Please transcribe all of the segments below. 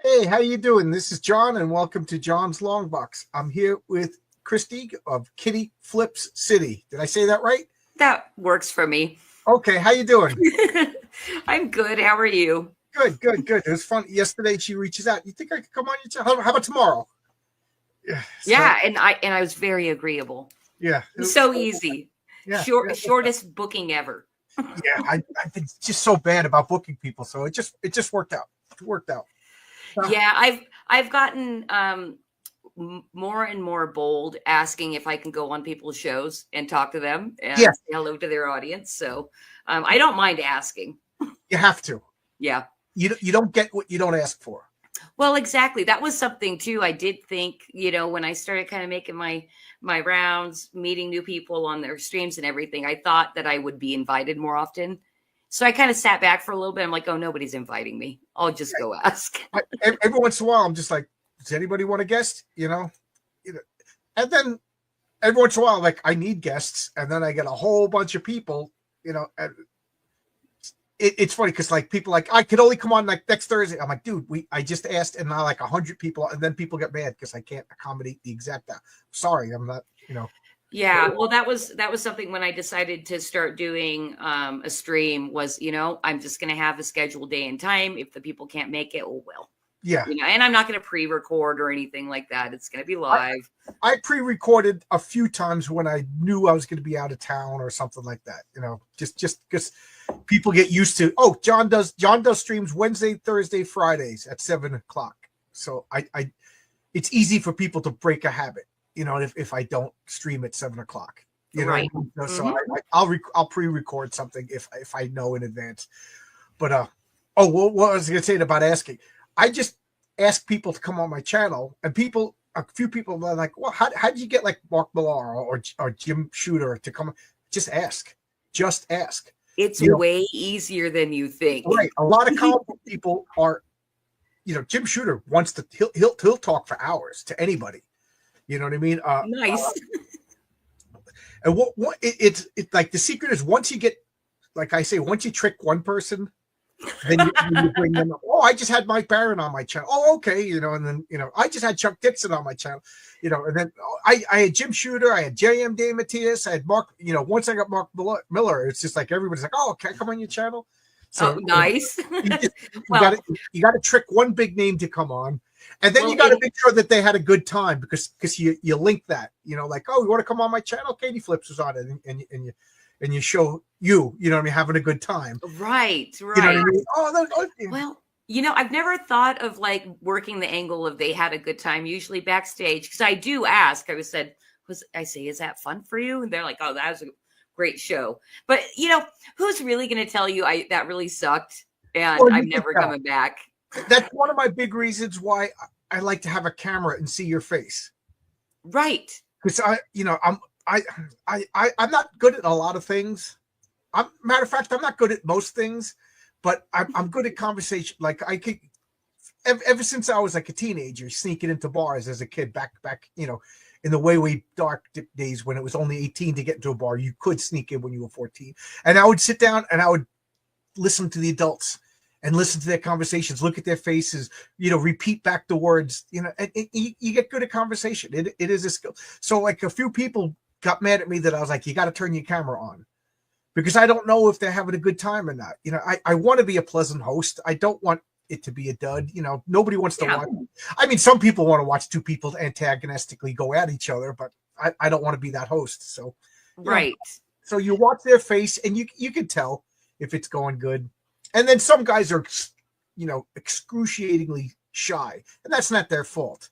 Hey, how you doing? This is John, and welcome to John's Longbox. I'm here with Christy of Kitty Flips City. Did I say that right? That works for me. Okay, how you doing? I'm good. How are you? Good, good, good. It was fun. Yesterday, she reaches out. You think I could come on your channel? How about tomorrow? Yeah. So Yeah, and I was very agreeable. yeah, So easy. yeah, Shortest booking ever. yeah. I've been just so bad about booking people, so it just worked out. It worked out. Yeah, I've gotten more and more bold asking if I can go on people's shows and talk to them Yeah, and say hello to their audience. So I don't mind asking. you have to. Yeah. You don't get what you don't ask for. Well, exactly. That was something too. I did think, when I started kind of making my rounds, meeting new people on their streams and everything, I thought that I would be invited more often. So I kind of sat back for a little bit. I'm like, oh, nobody's inviting me. I'll just go ask. Every once in a while, I'm just like, does anybody want a guest? And then every once in a while, like I need guests, and then I get a whole bunch of people. And it's funny because like people like I could only come on like next Thursday. I'm like, dude, I just asked, and now like 100 people, and then people get mad because I can't accommodate the exact. Sorry, I'm not. Yeah, well, that was something when I decided to start doing a stream was, I'm just going to have a scheduled day and time. If the people can't make it, oh well. Yeah. And I'm not going to pre-record or anything like that. It's going to be live. I pre-recorded a few times when I knew I was going to be out of town or something like that. Just because people get used to. Oh, John does streams Wednesday, Thursday, Fridays at 7:00. So it's easy for people to break a habit. If I don't stream at 7:00. Right. So I'll pre-record something if I know in advance. But what was I going to say about asking? I just ask people to come on my channel, and a few people are like, well, how did you get like Mark Millar or Jim Shooter to come? Just ask. It's way easier than you think. Right. A lot of comic book people are, Jim Shooter wants to, he'll talk for hours to anybody. You know what I mean? Nice. And it's like the secret is once you get, like I say, once you trick one person, then you bring them up. Oh, I just had Mike Barron on my channel. Oh, okay. And then, I just had Chuck Dixon on my channel, and then I had Jim Shooter. I had J.M. DeMatteis. I had Mark, once I got Mark Miller, it's just like, everybody's like, oh, can I come on your channel? So nice. You got to trick one big name to come on. And then you got to make sure that they had a good time because you link that, like, oh, you want to come on my channel? Katie Flips was on it. And you show having a good time. Right. You know what I mean? Well, I've never thought of like working the angle of they had a good time, usually backstage. Because I do ask, is that fun for you? And they're like, oh, that was a great show. But, who's really going to tell you that really sucked and I'm never coming back? That's one of my big reasons why I like to have a camera and see your face. Right. Because I'm not good at a lot of things. Matter of fact, I'm not good at most things, but I'm good at conversation. Like I could, ever since I was like a teenager, sneaking into bars as a kid, back, in the way dark days when it was only 18 to get into a bar, you could sneak in when you were 14. And I would sit down and I would listen to the adults and listen to their conversations, look at their faces, repeat back the words, and you get good at conversation. It is a skill. So like a few people got mad at me that I was like, you got to turn your camera on because I don't know if they're having a good time or not. I want to be a pleasant host. I don't want it to be a dud. Nobody wants to watch. I mean, some people want to watch two people antagonistically go at each other, but I don't want to be that host. So, right. So you watch their face and you can tell if it's going good. And then some guys are, excruciatingly shy, and that's not their fault.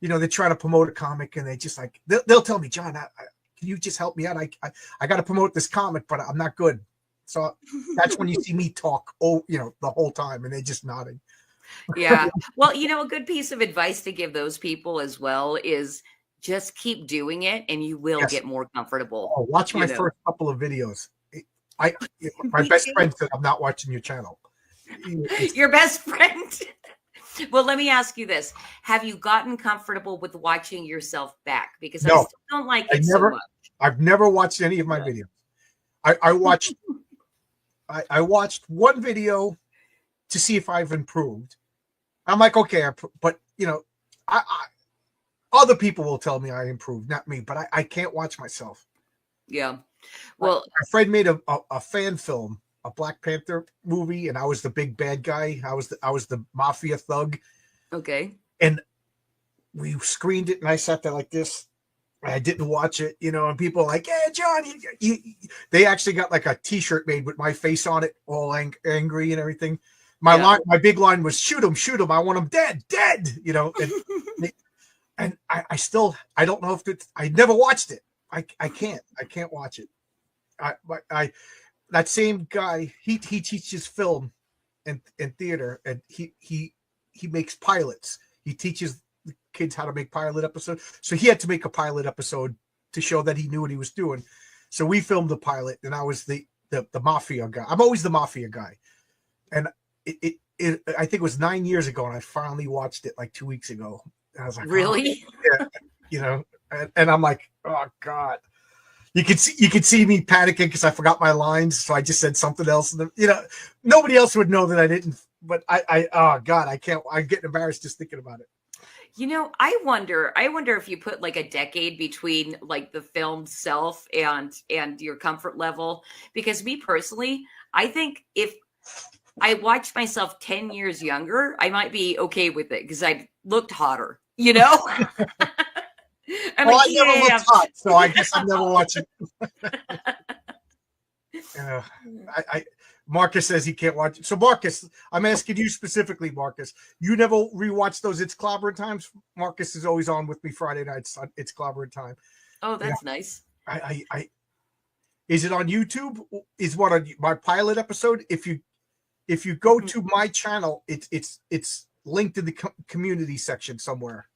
They try to promote a comic and they just like, they'll tell me, John, can you just help me out? I got to promote this comic, but I'm not good. So that's when you see me talk, the whole time, and they're just nodding. Yeah. Well, a good piece of advice to give those people as well is just keep doing it and you will get more comfortable. Oh, watch my first couple of videos. My best friend said, I'm not watching your channel. Your best friend. Well, let me ask you this. Have you gotten comfortable with watching yourself back? Because I still don't like it so much. I've never watched any of my videos. I watched I watched one video to see if I've improved. I'm like, okay, but I other people will tell me I improved, not me, but I can't watch myself. Yeah. My Well, friend made a fan film, a Black Panther movie, and I was the big bad guy. I was the mafia thug, okay. and we screened it, and I sat there like this. I didn't watch it, and people are like, "Yeah, John," they actually got like a T-shirt made with my face on it, all angry and everything. My big line was, "Shoot him, shoot him! I want him dead, dead!" And I don't know if I never watched it. I can't watch it. I that same guy, he teaches film and theater, and he makes pilots. He teaches kids how to make pilot episodes. So he had to make a pilot episode to show that he knew what he was doing. So we filmed the pilot, and I was the mafia guy. I'm always the mafia guy, and I think it was 9 years ago, and I finally watched it like 2 weeks ago. And I was like, really? oh, yeah, and I'm like, oh God. You could see me panicking because I forgot my lines, so I just said something else. And nobody else would know that I didn't. But oh God, I can't. I'm getting embarrassed just thinking about it. I wonder if you put like a decade between like the film self and your comfort level. Because me personally, I think if I watched myself 10 years younger, I might be okay with it because I looked hotter. I'm well, like, I never looked hot, so I guess I'm never watching. Marcus says he can't watch it. So Marcus, I'm asking you specifically, Marcus. You never rewatch those It's Clobbering Times? Marcus is always on with me Friday nights on It's Clobbering Time. Oh, that's nice. Is it on YouTube? Is what on my pilot episode? If you go to my channel, it's linked in the community section somewhere.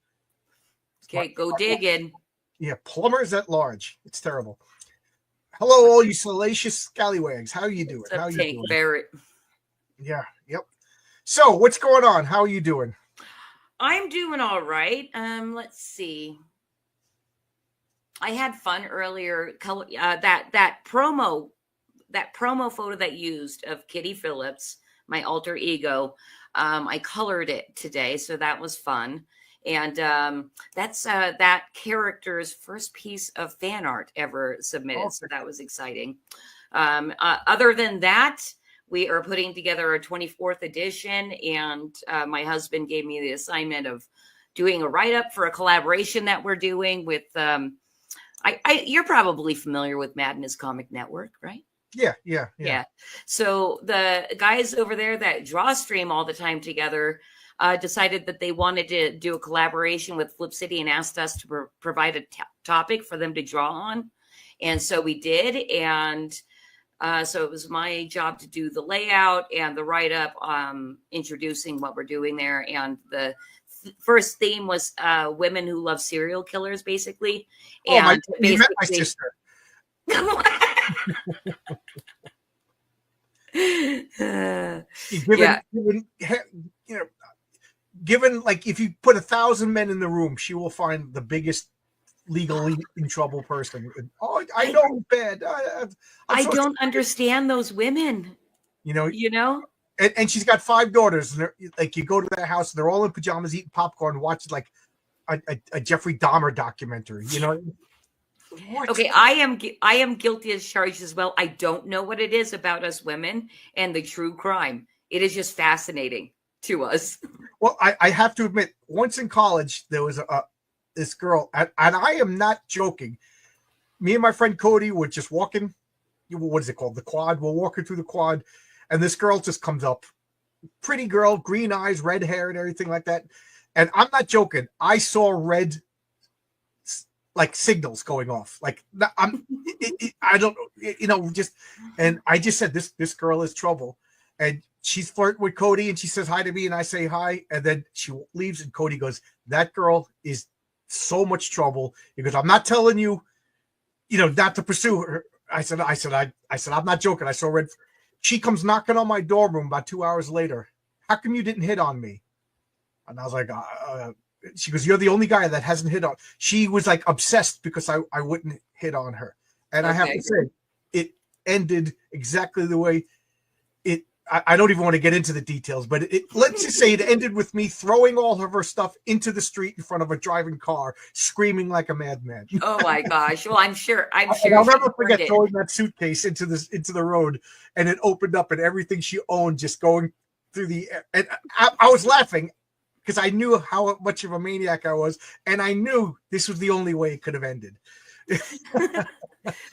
Okay, go dig in. Yeah, Plumbers at Large. It's terrible. Hello, all you salacious scallywags. How are you doing? How are you doing? Barrett. Yeah, yep. So, what's going on? How are you doing? I'm doing all right. Let's see. I had fun earlier. That promo photo that you used of Kitty Phillips, my alter ego. I colored it today, so that was fun. And that's that character's first piece of fan art ever submitted. So that was exciting. Other than that, we are putting together a 24th edition. And my husband gave me the assignment of doing a write-up for a collaboration that we're doing with, you're probably familiar with Madness Comic Network, right? Yeah. So the guys over there that draw stream all the time together decided that they wanted to do a collaboration with Flip City and asked us to provide a topic for them to draw on. And so we did. And so it was my job to do the layout and the write-up, introducing what we're doing there. And the first theme was women who love serial killers, basically. And you met my sister. Given like if you put 1,000 men in the room, she will find the biggest legally in trouble person. Oh, I know, bad. I don't understand those women. And she's got 5 daughters, and like you go to their house, and they're all in pajamas, eating popcorn, watching like a Jeffrey Dahmer documentary. Okay, I am guilty as charged as well. I don't know what it is about us women and the true crime. It is just fascinating to us. Well, I have to admit, once in college, there was this girl, and I am not joking. Me and my friend Cody were just walking. What is it called? The quad. We're walking through the quad, and this girl just comes up. Pretty girl, green eyes, red hair, and everything like that. And I'm not joking. I saw red like signals going off. Like I don't just, and I just said this girl is trouble, and she's flirting with Cody, and she says hi to me, and I say hi, and then she leaves, and Cody goes, "That girl is so much trouble." He goes, "I'm not telling you, not to pursue her." I said, "I'm not joking. I saw red." She comes knocking on my dorm room about 2 hours later. "How come you didn't hit on me?" And I was like, she goes, "You're the only guy that hasn't hit on." She was like obsessed because I wouldn't hit on her. And I have to say, it ended exactly the way I don't even want to get into the details, but let's just say it ended with me throwing all of her stuff into the street in front of a driving car, screaming like a madman. Oh my gosh. Well, I'm sure. And I'll she never forget earned it. throwing that suitcase into the road, and it opened up, and everything she owned just going through the air. And I was laughing because I knew how much of a maniac I was, and I knew this was the only way it could have ended.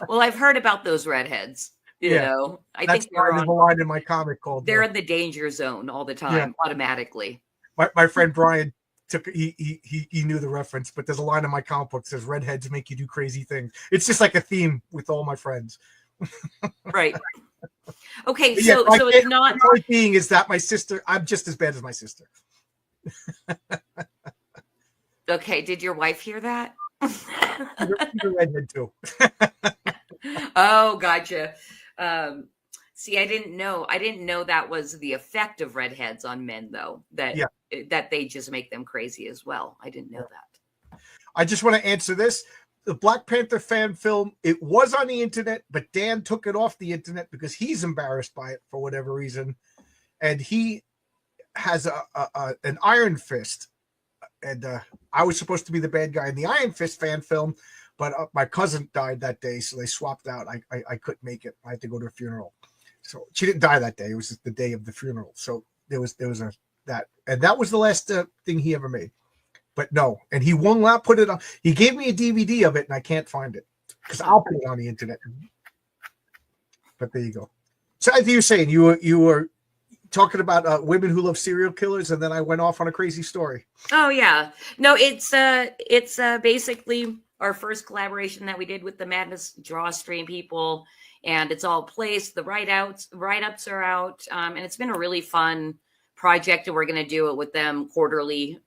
Well, I've heard about those redheads. You know, I That's think they're the line in my comic called they're in the danger zone all the time, automatically. My friend Brian he knew the reference, but there's a line in my comic book that says redheads make you do crazy things. It's just like a theme with all my friends. Right. Okay, But so it's not the point being is that my sister, I'm just as bad as my sister. Okay, did your wife hear that? She's a redhead too. Oh, gotcha. See, I didn't know that was the effect of redheads on men, though, that they just make them crazy as well. I didn't know that. I just want to answer this. The Black Panther fan film, it was on the internet, but Dan took it off the internet because he's embarrassed by it for whatever reason. And he has an Iron Fist. And I was supposed to be the bad guy in the Iron Fist fan film, but my cousin died that day, so they swapped out. I couldn't make it. I had to go to a funeral. So she didn't die that day. It was just the day of the funeral. So there was that, and that was the last thing he ever made. But no, and he won't not put it on. He gave me a DVD of it, and I can't find it because I'll put it on the internet. But there you go. So as you were saying, you were talking about women who love serial killers, and then I went off on a crazy story. Oh yeah, no, it's basically our first collaboration that we did with the Madness Drawstream people, and it's all placed. The write-ups are out, and it's been a really fun project, and we're going to do it with them quarterly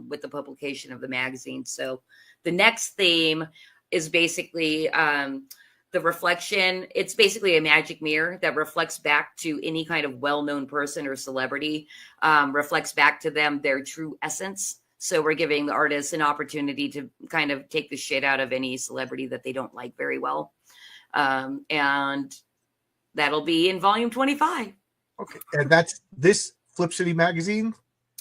with the publication of the magazine. So the next theme is basically the reflection. It's basically a magic mirror that reflects back to any kind of well-known person or celebrity, reflects back to them their true essence. So we're giving the artists an opportunity to kind of take the shit out of any celebrity that they don't like very well. And that'll be in volume 25. Okay. And that's this Flip City magazine?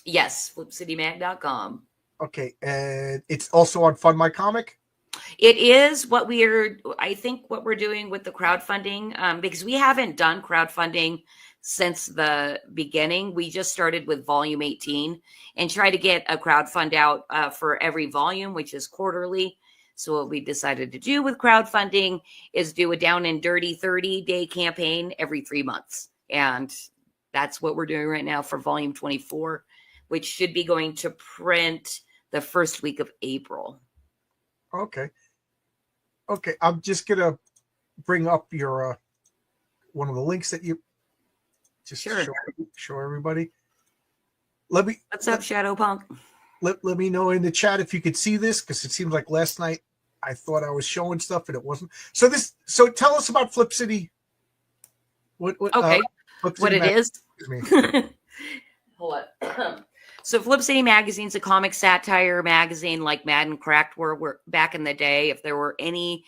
Yes, flipcitymag.com. Okay. And it's also on Fund My Comic? It is I think what we're doing with the crowdfunding, because we haven't done crowdfunding since the beginning. We just started with volume 18 and try to get a crowdfund out for every volume, which is quarterly. So what we decided to do with crowdfunding is do a down and dirty 30-day campaign every 3 months. And that's what we're doing right now for volume 24, which should be going to print the first week of April. Okay. I'm just going to bring up your one of the links that you just show everybody. What's up, Shadow Punk? Let me know in the chat if you could see this, because it seems like last night I thought I was showing stuff and it wasn't. So tell us about Flip City. What it is? Hold on. So Flip City Magazine's a comic satire magazine like Mad and Cracked were back in the day. If there were any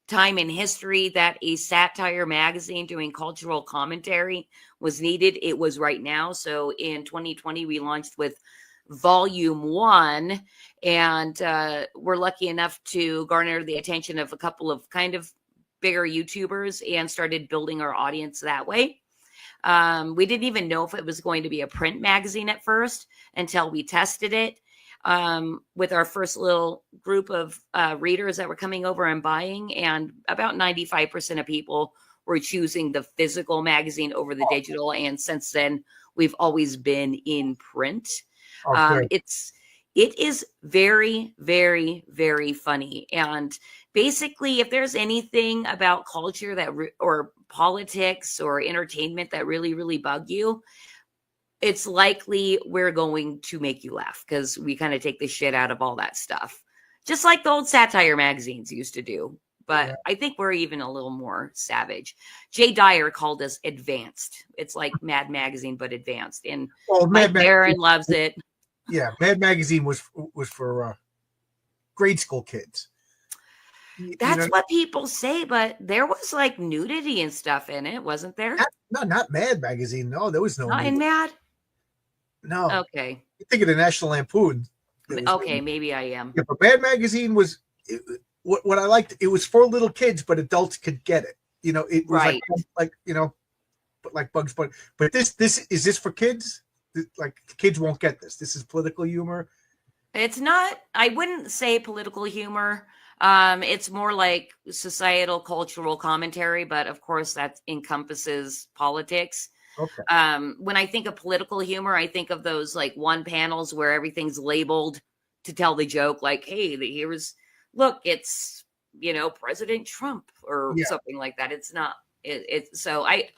time in history that a satire magazine doing cultural commentary was needed, it was right now. So in 2020, we launched with volume 1, and we're lucky enough to garner the attention of a couple of kind of bigger YouTubers and started building our audience that way. We didn't even know if it was going to be a print magazine at first until we tested it with our first little group of readers that were coming over and buying. And about 95% of people were choosing the physical magazine over the digital. And since then, we've always been in print. It is very, very, very funny. And basically, if there's anything about culture or politics or entertainment that really, really bug you, it's likely we're going to make you laugh because we kind of take the shit out of all that stuff. Just like the old satire magazines used to do. But I think we're even a little more savage. Jay Dyer called us advanced. It's like Mad Magazine, but advanced. And Mike Barron loves it. Yeah, Mad Magazine was for grade school kids. You That's know, what people say, but there was like nudity and stuff in it, wasn't there? not Mad Magazine. No, there was no Not in nudity. Mad? No, Okay. you think of the National Lampoon? There was Okay, nudity. maybe I am. Yeah, but Mad Magazine was what I liked. It was for little kids, but adults could get it. You know, it was Right. like you know, but like Bugs Bunny. But this is this for kids? Like kids won't get this. This is political humor. It's not, I wouldn't say political humor. It's more like societal cultural commentary, but of course that encompasses politics. Okay. When I think of political humor, I think of those like one panels where everything's labeled to tell the joke, like, hey, here's look, it's President Trump or Yeah. something like that. It's not so I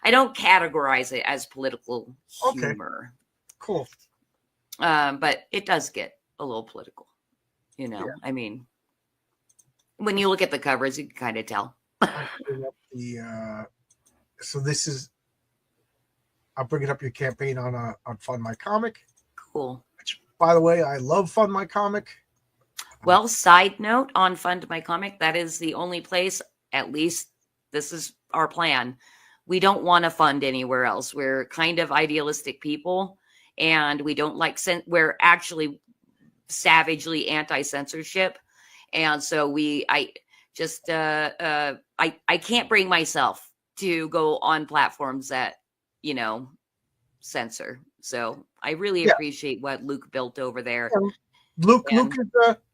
don't categorize it as political Okay. humor. Cool. But it does get a little political, Yeah. I mean, when you look at the covers, you can kind of tell. I'll bring up so this is I'll bring it up your campaign on Fund My Comic. Cool. Which, by the way, I love Fund My Comic. Well, side note on Fund My Comic, that is the only place, at least this is our plan. We don't want to fund anywhere else. We're kind of idealistic people, and we don't like we're actually savagely anti-censorship. And so I can't bring myself to go on platforms that, censor. So I really appreciate what Luke built over there. Luke is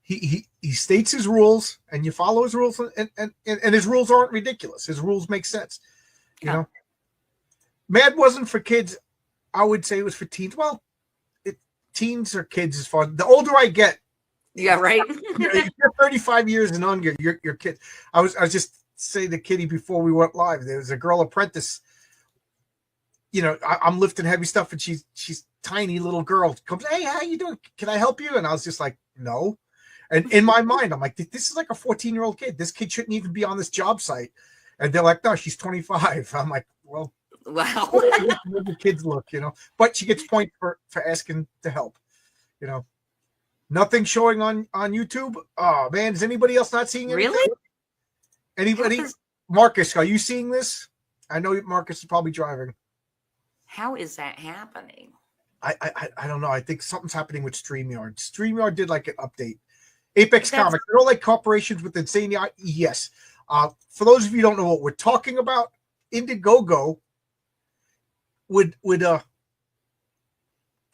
he states his rules, and you follow his rules, and his rules aren't ridiculous. His rules make sense. You know, Mad wasn't for kids. I would say it was for teens. Well, teens or kids is fun. The older I get, yeah, right. If you're 35 years and under, you're kid. I was just saying to Kitty before we went live. There was a girl apprentice. I'm lifting heavy stuff, and she's tiny little girl comes. Hey, how you doing? Can I help you? And I was just like, no. And in my mind, I'm like, this is like a 14-year-old kid. This kid shouldn't even be on this job site. And they're like, no, she's 25. I'm like, well, wow. The kids look, but she gets points for asking to help. Nothing showing on YouTube. Oh man, is anybody else not seeing anything? Really? Anybody? Marcus, are you seeing this? I know Marcus is probably driving. How is that happening? I don't know. I think something's happening with StreamYard. StreamYard did like an update. Apex Comics, they're all like corporations with insane. Yes. For those of you who don't know what we're talking about, Indiegogo would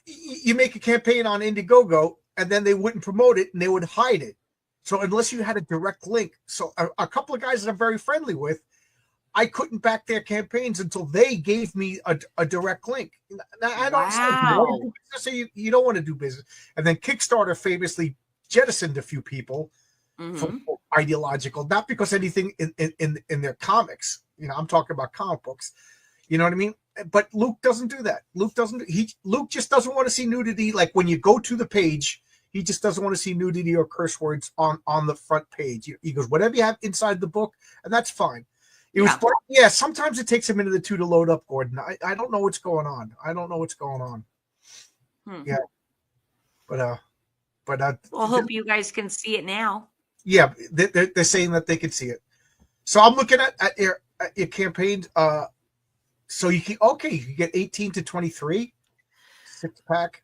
you make a campaign on Indiegogo, and then they wouldn't promote it, and they would hide it. So unless you had a direct link, so a couple of guys that I'm very friendly with, I couldn't back their campaigns until they gave me a direct link. Now, I don't say you don't want to do business. And then Kickstarter famously jettisoned a few people from ideological, not because anything in their comics. I'm talking about comic books. You know what I mean? But Luke doesn't do that. Luke just doesn't want to see nudity. Like when you go to the page, he just doesn't want to see nudity or curse words on the front page. He goes, whatever you have inside the book, and that's fine. It was fun. Yeah, sometimes it takes a minute or two to load up, Gordon. I don't know what's going on. Yeah. But well, hope you guys can see it now. Yeah, they're saying that they can see it. So I'm looking at your campaign. So you can get 18 to 23 6-pack.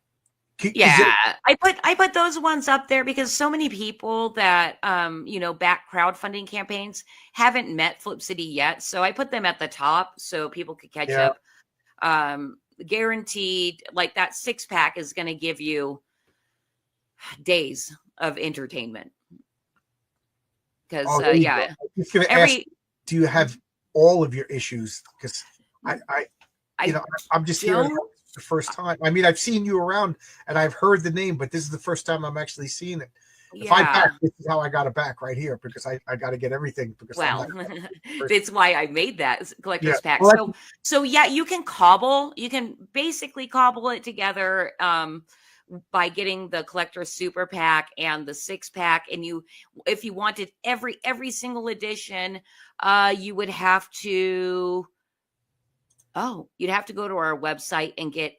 Yeah, I put those ones up there because so many people that back crowdfunding campaigns haven't met Flip City yet. So I put them at the top so people could catch up. Guaranteed, like that 6-pack is going to give you days of entertainment. Because do you have all of your issues? Because I'm just hearing the first time. I mean, I've seen you around and I've heard the name, but this is the first time I'm actually seeing it. Yeah. If I back, this is how I got it back right here because I got to get everything. Because that's why I made that collector's pack. Well, so you can basically cobble it together by getting the collector super pack and the 6-pack. And if you wanted every single edition, you would have to. You'd have to go to our website and get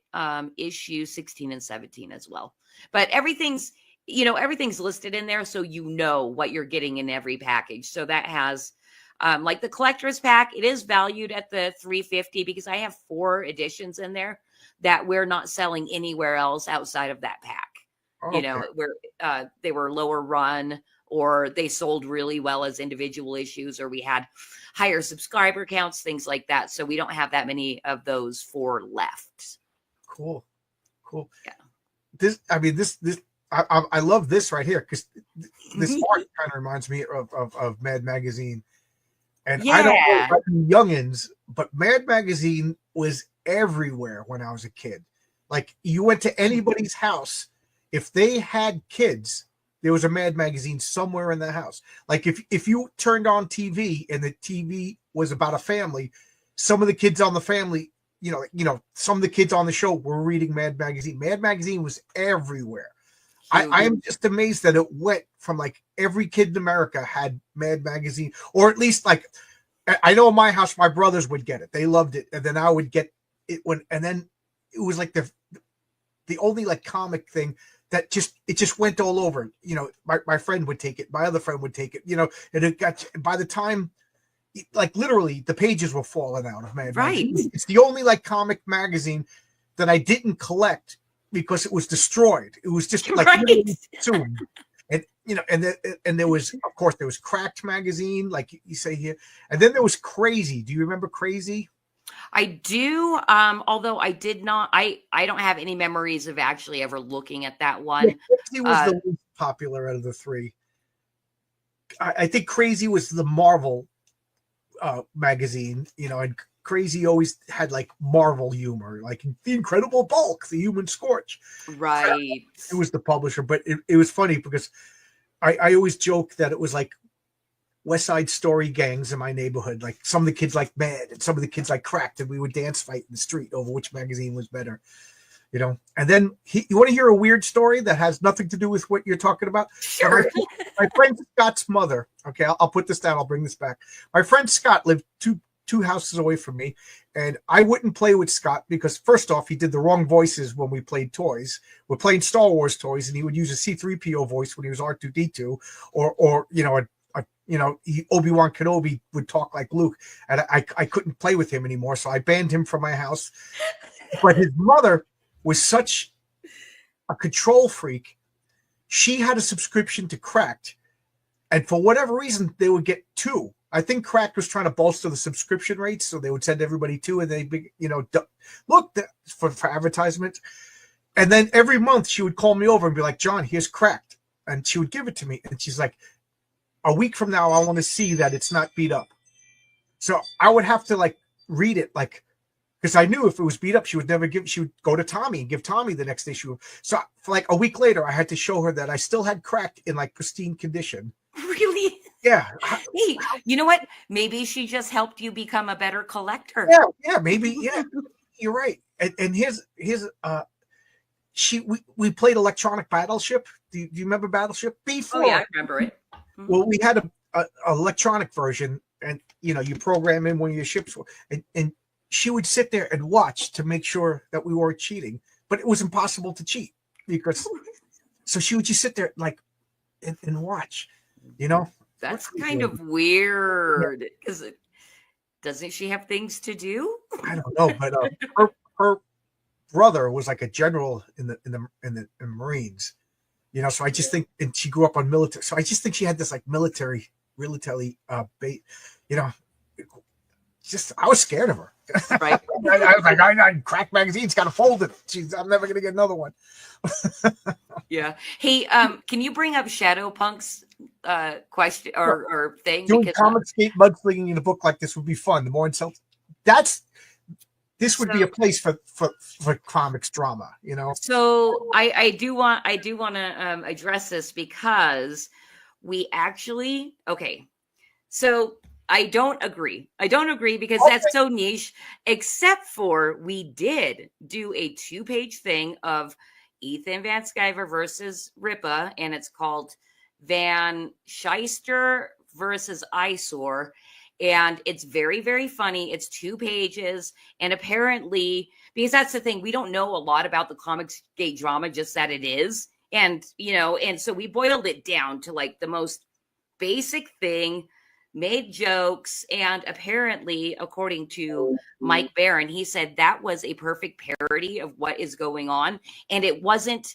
issue 16 and 17 as well. But everything's everything's listed in there, so you know what you're getting in every package. So that has like the collector's pack, it is valued at the $350 because I have 4 editions in there that we're not selling anywhere else outside of that pack. Okay. Where they were lower run, or they sold really well as individual issues, or we had higher subscriber counts, things like that. So we don't have that many of those 4 left. Cool. Yeah. I love this right here because this art kind of reminds me of Mad Magazine. And I don't know about the youngins, but Mad Magazine was everywhere when I was a kid. Like, you went to anybody's house, if they had kids, there was a Mad Magazine somewhere in the house. Like, if you turned on TV and the TV was about a family, some of the kids on the family, some of the kids on the show were reading Mad Magazine. Mad Magazine was everywhere. I am just amazed that it went from like every kid in America had Mad Magazine, or at least like, I know in my house, my brothers would get it. They loved it. And then I would get it and then it was like the only like comic thing that just went all over. My friend would take it. My other friend would take it, and it got, by the time, like, literally the pages were falling out of Mad Magazine. It's the only like comic magazine that I didn't collect because it was destroyed. It was just like consumed. And and there was, of course, there was Cracked magazine, like you say here, and then there was Crazy. Do you remember Crazy? I do. Although I did not. I don't have any memories of actually ever looking at that one. Yeah, Crazy was the least popular out of the 3. I think Crazy was the Marvel magazine, and Crazy always had like Marvel humor, like The Incredible Bulk, The Human Scorch. Right. It was the publisher, but it was funny because I always joke that it was like West Side Story gangs in my neighborhood. Like, some of the kids like Mad and some of the kids like Cracked, and we would dance fight in the street over which magazine was better. And then you want to hear a weird story that has nothing to do with what you're talking about? Sure. My friend Scott's mother. Okay, I'll put this down. I'll bring this back. My friend Scott lived two houses away from me, and I wouldn't play with Scott because, first off, he did the wrong voices when we played toys. We're playing Star Wars toys, and he would use a C-3PO voice when he was R2-D2, or Obi-Wan Kenobi would talk like Luke, and I couldn't play with him anymore, so I banned him from my house. But his mother was such a control freak. She had a subscription to Cracked, and for whatever reason, they would get 2. I think Cracked was trying to bolster the subscription rates, so they would send everybody 2, and they, look for advertisement. And then every month she would call me over and be like, "John, here's Cracked," and she would give it to me, and she's like, "A week from now, I want to see that it's not beat up." So I would have to like read it, like, because I knew if it was beat up, she would go to Tommy and give Tommy the next issue. So for like a week later, I had to show her that I still had Cracked in like pristine condition. Really? Yeah. Hey, you know what? Maybe she just helped you become a better collector. Yeah, maybe. Yeah, you're right. And here's we played Electronic Battleship. Do you remember Battleship? Before. Oh yeah, I remember it. Well, we had a electronic version, and you program in one of your ships, and she would sit there and watch to make sure that we weren't cheating, but it was impossible to cheat because. So she would just sit there like and watch, That's kind of weird because doesn't she have things to do? I don't know, but her brother was like a general in the Marines, So I just think, and she grew up on military, so I just think she had this like military bait, Just I was scared of her. Right. I was like, I Crack magazine's got to fold it. I'm never gonna get another one. Yeah. Hey, can you bring up Shadowpunk's question or thing? Doing comic skate mudslinging in a book like this would be fun. The more insult, this would be a place for comics drama, So I do want to address this because we actually So I don't agree. Because that's so niche, except for we did do a 2-page thing of Ethan Van Sciver versus Ripa, and it's called Van Shyster versus Eyesore. And it's very, very funny. It's 2 pages. And apparently, because that's the thing, we don't know a lot about the Comicsgate drama, just that it is. And, you know, and so we boiled it down to like the most basic thing, made jokes, and apparently, according to Mike Barron, he said that was a perfect parody of what is going on. And it wasn't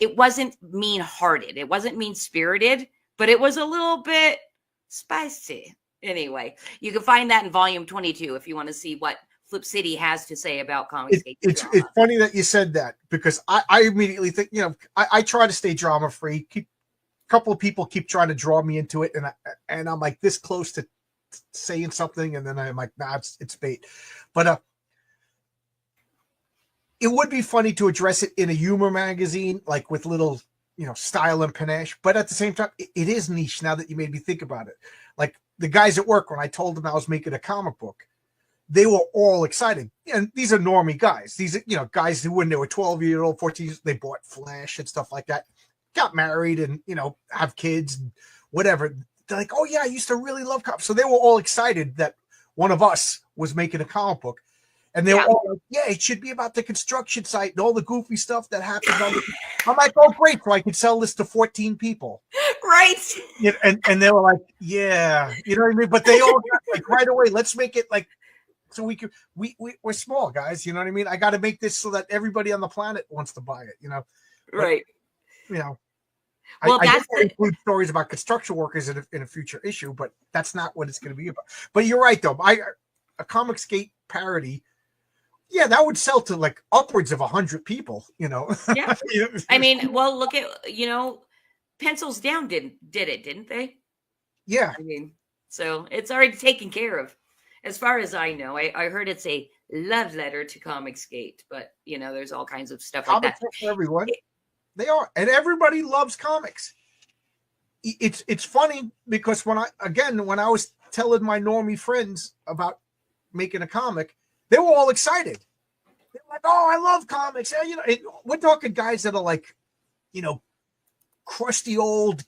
mean-hearted. It wasn't mean-spirited, but it was a little bit spicy. Anyway, you can find that in volume 22 if you want to see what Flip City has to say about Comicsgate. It's funny that you said that, because I immediately think, you know, I try to stay drama free. A couple of people keep trying to draw me into it, and I'm like this close to saying something, and then I'm like, nah, it's bait. But it would be funny to address it in a humor magazine, like with little, you know, style and panache. But at the same time, it is niche. Now that you made me think about it, like the guys at work, when I told them I was making a comic book, they were all excited. And these are normie guys. These are, you know, guys who, when they were 12-year-old, 14, they bought Flash and stuff like that, got married and, you know, have kids and whatever. They're like, oh yeah, I used to really love comics. So they were all excited that one of us was making a comic book. And they were all like, yeah, it should be about the construction site and all the goofy stuff that happened. I'm like, oh, great. So I could sell this to 14 people. Right. And they were like, yeah, you know what I mean? But they all got like right away, let's make it like, so we're small guys, you know what I mean? I got to make this so that everybody on the planet wants to buy it, you know? Right. But, you know, well, I include stories about construction workers in a future issue, but that's not what it's going to be about. But you're right, though. A Comicsgate parody, yeah, that would sell to like upwards of 100 people, you know? Yeah. I mean, well, look at, you know, Pencils Down did it, didn't they? Yeah. I mean, so it's already taken care of. As far as I know, I heard it's a love letter to Comicsgate, but you know, there's all kinds of stuff like that. For everyone, they are, and everybody loves comics. It's funny because when I was telling my normie friends about making a comic, they were all excited. They're like, "Oh, I love comics!" And, you know, we're talking guys that are like, you know, crusty old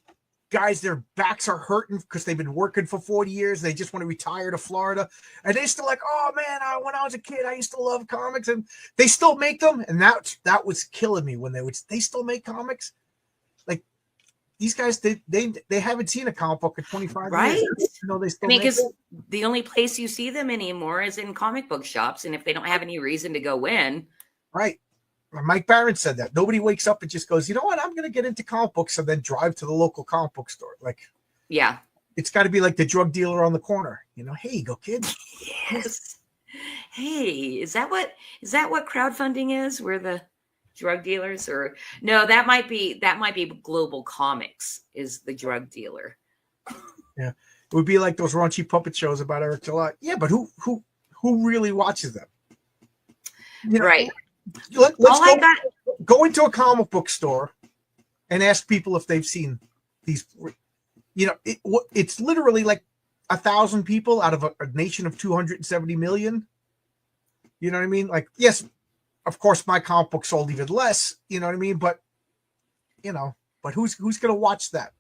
guys, their backs are hurting because they've been working for 40 years. They just want to retire to Florida. And they're still like, oh, man, when I was a kid, I used to love comics. And they still make them. And that was killing me when they still make comics. Like, these guys, they haven't seen a comic book in 25 years. You know, they still make because the only place you see them anymore is in comic book shops. And if they don't have any reason to go in. Right. Mike Barron said that. Nobody wakes up and just goes, you know what, I'm going to get into comic books and then drive to the local comic book store. Like, yeah, it's got to be like the drug dealer on the corner. You know, hey, you go, kid. Yes. Hey, is that what crowdfunding is? We're the drug dealers, or no? That might be Global Comics is the drug dealer. Yeah, it would be like those raunchy puppet shows about Eric July. Yeah, but who really watches them? You know, right. Let's go into a comic book store and ask people if they've seen these. You know, it's literally like 1,000 people out of a nation of 270 million. You know what I mean? Like, yes, of course, my comic book sold even less. You know what I mean? But you know, but who's going to watch that?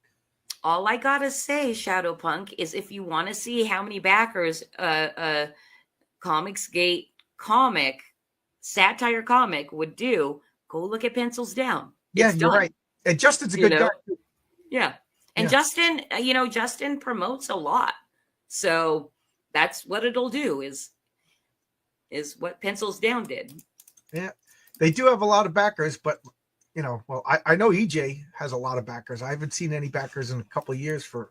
All I gotta say, Shadowpunk, is if you want to see how many backers Comicsgate comic. Satire comic would do, go look at Pencils Down. Yeah, you're right. And Justin's a good guy. Yeah. And Justin, you know, Justin promotes a lot. So that's what it'll do is what Pencils Down did. Yeah. They do have a lot of backers, but you know, well, I know EJ has a lot of backers. I haven't seen any backers in a couple of years for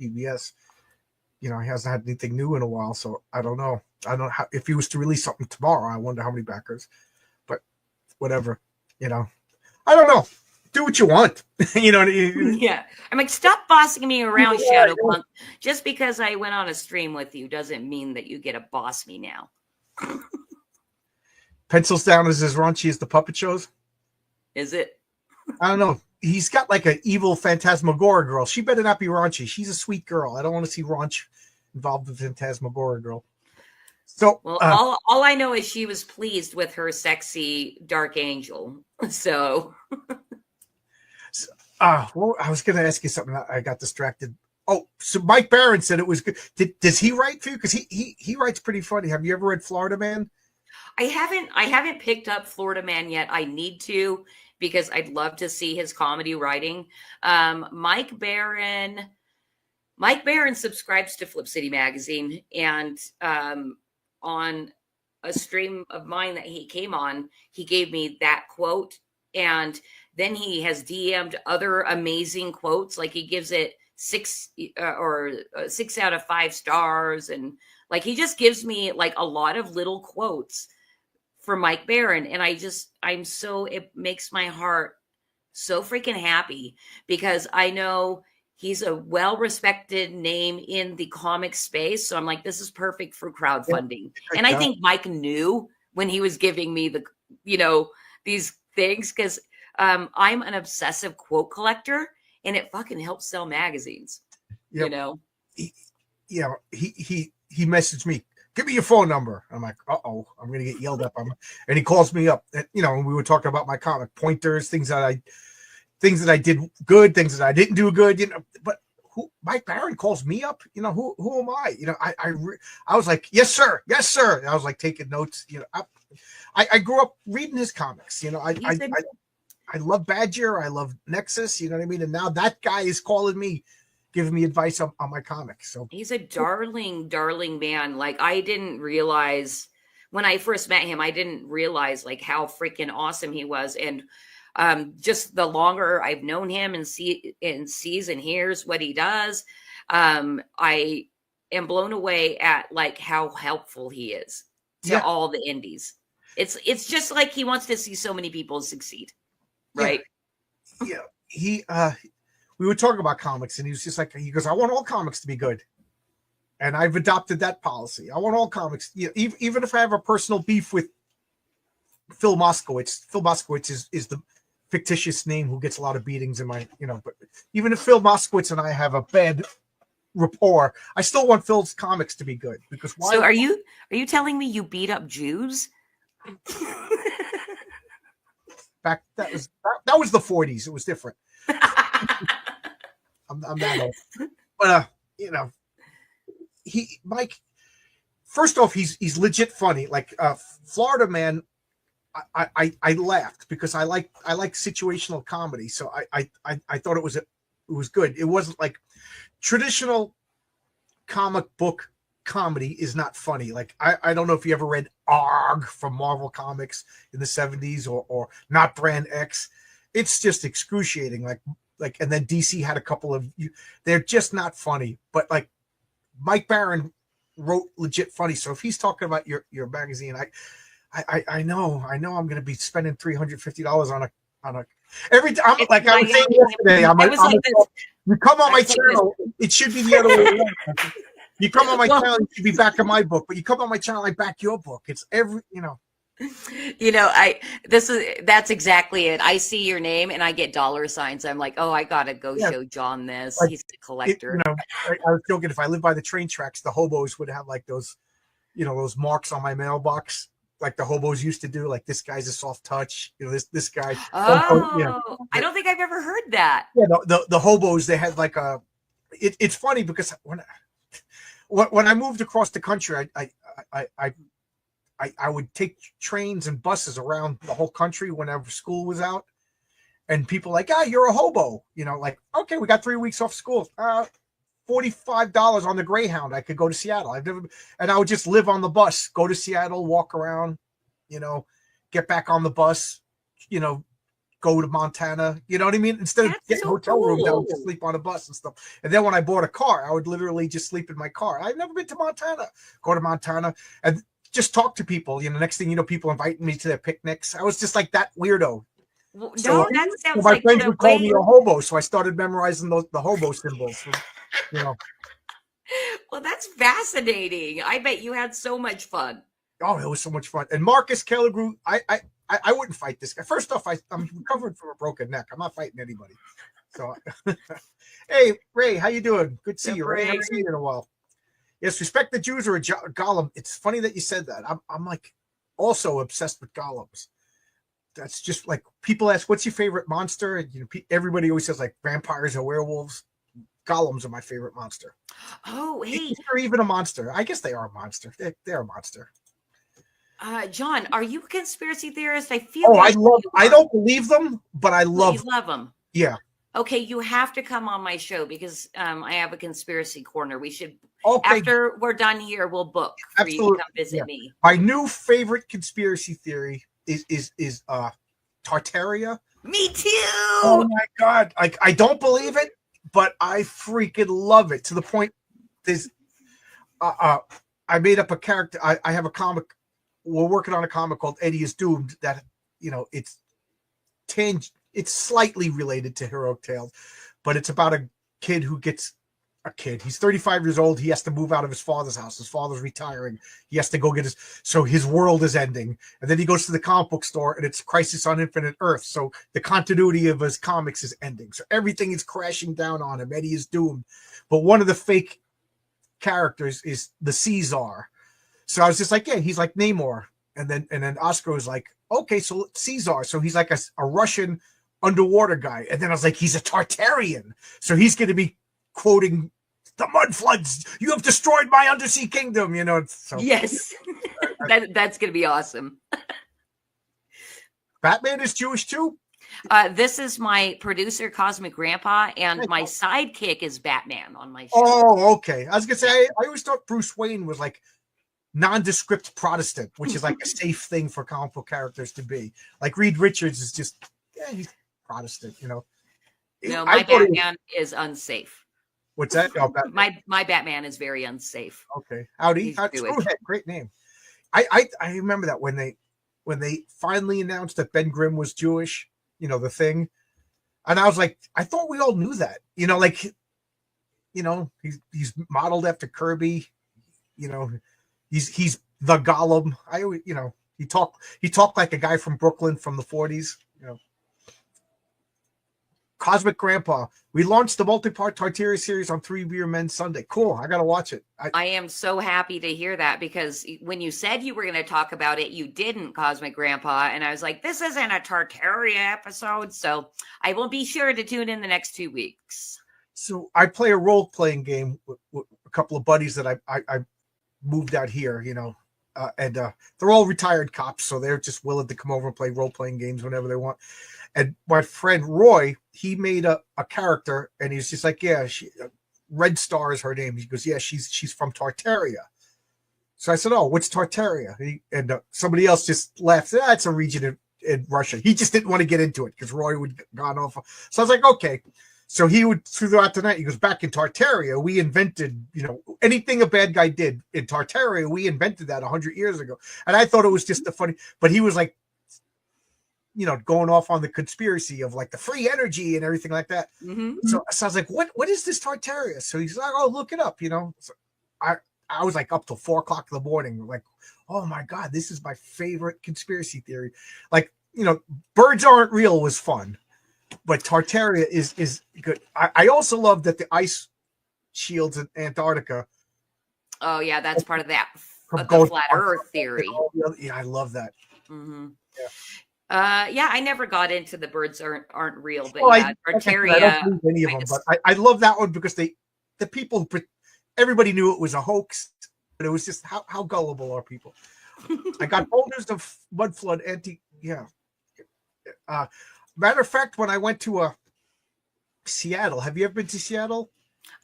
EBS. You know, he hasn't had anything new in a while, so I don't know. I don't know how, if he was to release something tomorrow, I wonder how many backers. But whatever, you know. I don't know. Do what you want. You know what I mean? Yeah. I'm like, stop bossing me around, Shadowpunk. Just because I went on a stream with you doesn't mean that you get to boss me now. Pencils Down is as raunchy as the puppet shows? Is it? I don't know. He's got like an evil Phantasmagoria girl. She better not be raunchy. She's a sweet girl. I don't want to see raunch involved with Phantasmagoria girl. So, well, all I know is she was pleased with her sexy dark angel. So, well, I was going to ask you something. I got distracted. Oh, so Mike Barron said it was good. Does he write for you? Because he writes pretty funny. Have you ever read Florida Man? I haven't picked up Florida Man yet. I need to, because I'd love to see his comedy writing. Mike Barron subscribes to Flip City Magazine, and on a stream of mine that he came on, he gave me that quote, and then he has DM'd other amazing quotes. Like he gives it 6 out of 5 stars, and like he just gives me like a lot of little quotes for Mike Barron, and it makes my heart so freaking happy, because I know he's a well-respected name in the comic space. So I'm like, this is perfect for crowdfunding. And I think Mike knew when he was giving me these things, because I'm an obsessive quote collector, and it fucking helps sell magazines. Yep. He messaged me, give me your phone number. I'm like, I'm going to get yelled at. And he calls me up, and, and we were talking about my comic pointers, things that I did good, things that I didn't do good, but Mike Barron calls me up, who am I? I was like, yes, sir. Yes, sir. And I was like taking notes, I grew up reading his comics, I love Badger. I love Nexus, you know what I mean? And now that guy is calling me, giving me advice on my comics. So he's a darling man. Like, I didn't realize when I first met him, I didn't realize like how freaking awesome he was. And just the longer I've known him and sees and hears what he does, I am blown away at like how helpful he is to all the indies. It's just like he wants to see so many people succeed. Right. Yeah. We were talking about comics, and he was just like, he goes, I want all comics to be good. And I've adopted that policy. I want all comics, even if I have a personal beef with Phil Moskowitz. Phil Moskowitz is the fictitious name who gets a lot of beatings in my, but even if Phil Moskowitz and I have a bad rapport, I still want Phil's comics to be good, because why? So are you telling me you beat up Jews? Back that was the 40s. It was different. I'm that old, but Mike. First off, he's legit funny. Like Florida Man, I laughed because I like situational comedy. So I thought it was good. It wasn't like traditional comic book comedy is not funny. Like I don't know if you ever read ARG from Marvel Comics in the 70s or Not Brand X. It's just excruciating. Like, and then DC had a couple of they're just not funny. But like Mike Barron wrote legit funny. So if he's talking about your magazine, I know I'm going to be spending $350 on a every time. Like I was saying yesterday, you come on my channel, it should be the other way around. You come on my channel, you should be backing my book, but you come on my channel, I back your book. It's that's exactly it. I see your name and I get dollar signs. I'm like, I gotta go show John this. Like, he's a collector. I was joking, if I lived by the train tracks, the hobos would have like those, those marks on my mailbox, like the hobos used to do. Like, this guy's a soft touch. This guy. I don't think I've ever heard that. Yeah, the hobos, they had like a. It's funny because when I moved across the country, I would take trains and buses around the whole country whenever school was out, and people like, you're a hobo, like, okay, we got 3 weeks off school, $45 on the Greyhound. I could go to Seattle. And I would just live on the bus, go to Seattle, walk around, get back on the bus, go to Montana, you know what I mean? Instead of getting hotel rooms, I would just sleep on a bus and stuff. And then when I bought a car, I would literally just sleep in my car. I've never been to Montana. Go to Montana and just talk to people. Next thing you know, people inviting me to their picnics. I was just like that weirdo. Well, so that sounds my friends would call me a hobo, so I started memorizing the hobo symbols. Well, that's fascinating. I bet you had so much fun. Oh, it was so much fun. And Marcus Kellegrew, I wouldn't fight this guy. First off, I'm recovering from a broken neck. I'm not fighting anybody. So, hey, Ray, how you doing? Good to see you, Ray. I haven't seen you in a while. Yes, respect the Jews or a golem. It's funny that you said that. I'm like also obsessed with golems. That's just like, people ask, what's your favorite monster? And everybody always says like vampires or werewolves. Golems are my favorite monster. Oh, hey. They're even a monster. I guess they are a monster. They're a monster. John, are you a conspiracy theorist? I feel Oh, like you I are. don't believe them, but I But you love, love them. yeah. Okay, you have to come on my show because I have a conspiracy corner. We should, Okay, after we're done here, we'll book for you to absolutely. come Yeah. visit me. My new favorite conspiracy theory is Tartaria. Me Oh too. my God. Like, I don't believe it, but I freaking love it to the point there's I made up a character. I have a comic. We're working on a comic called Eddie is Doomed that, it's slightly related to Heroic Tales, but it's about a kid who gets a kid. He's 35 years old. He has to move out of his father's house. His father's retiring. He has to go get so his world is ending. And then he goes to the comic book store and it's Crisis on Infinite Earth. So the continuity of his comics is ending. So everything is crashing down on him. Eddie is doomed. But one of the fake characters is the Caesar. So I was just like, yeah, he's like Namor. And then Oscar was like, okay, so Caesar. So he's like a Russian underwater guy. And then I was like, he's a Tartarian. So he's going to be quoting the mud floods. You have destroyed my undersea kingdom, So Yes, that's going to be awesome. Batman is Jewish too. This is my producer, Cosmic Grandpa, and my sidekick is Batman on my show. Oh, okay. I was gonna say I always thought Bruce Wayne was like nondescript Protestant, which is like a safe thing for comic book characters to be. Like Reed Richards is just he's Protestant, No, my Batman is unsafe. What's that? Oh, my Batman is very unsafe. Okay, howdy, Screwhead, great name. I remember that when they finally announced that Ben Grimm was Jewish, the Thing, and I was like, I thought we all knew that, he's modeled after Kirby, he's the Gollum. I always, he talked like a guy from Brooklyn from the 40s, Cosmic Grandpa. We launched the multi-part Tartaria series on 3 Beer Men Sunday. Cool. I got to watch it. I am so happy to hear that because when you said you were going to talk about it, you didn't, Cosmic Grandpa. And I was like, this isn't a Tartaria episode. So I will be sure to tune in the next 2 weeks. So I play a role-playing game with a couple of buddies that I moved out here, and they're all retired cops. So they're just willing to come over and play role-playing games whenever they want. And my friend Roy, he made a character, and he's just like, yeah, Red Star is her name. He goes, yeah, she's from Tartaria. So I said, oh, what's Tartaria? And somebody else just laughed. It's a region in Russia. He just didn't want to get into it because Roy would gone off. So I was like, okay. So he would, throughout the night, he goes, back in Tartaria, we invented, anything a bad guy did in Tartaria, we invented that 100 years ago. And I thought it was just funny, but he was like, going off on the conspiracy of like the free energy and everything like that. Mm-hmm. So I was like, what is this Tartaria? So he's like, oh, look it up, So I was like up till 4 o'clock in the morning, like, oh my God, this is my favorite conspiracy theory. Like, birds aren't real was fun, but Tartaria is good. I also love that the ice shields in Antarctica. Oh yeah, that's part of that the flat Earth theory. Yeah, I love that. Mm-hmm. Yeah. Yeah, I never got into the birds aren't real, but Tartaria. I don't believe any of them, but I love that one because the people, everybody knew it was a hoax, but it was just how gullible are people. I got boulders of mud flood matter of fact, when I went to Seattle, have you ever been to Seattle?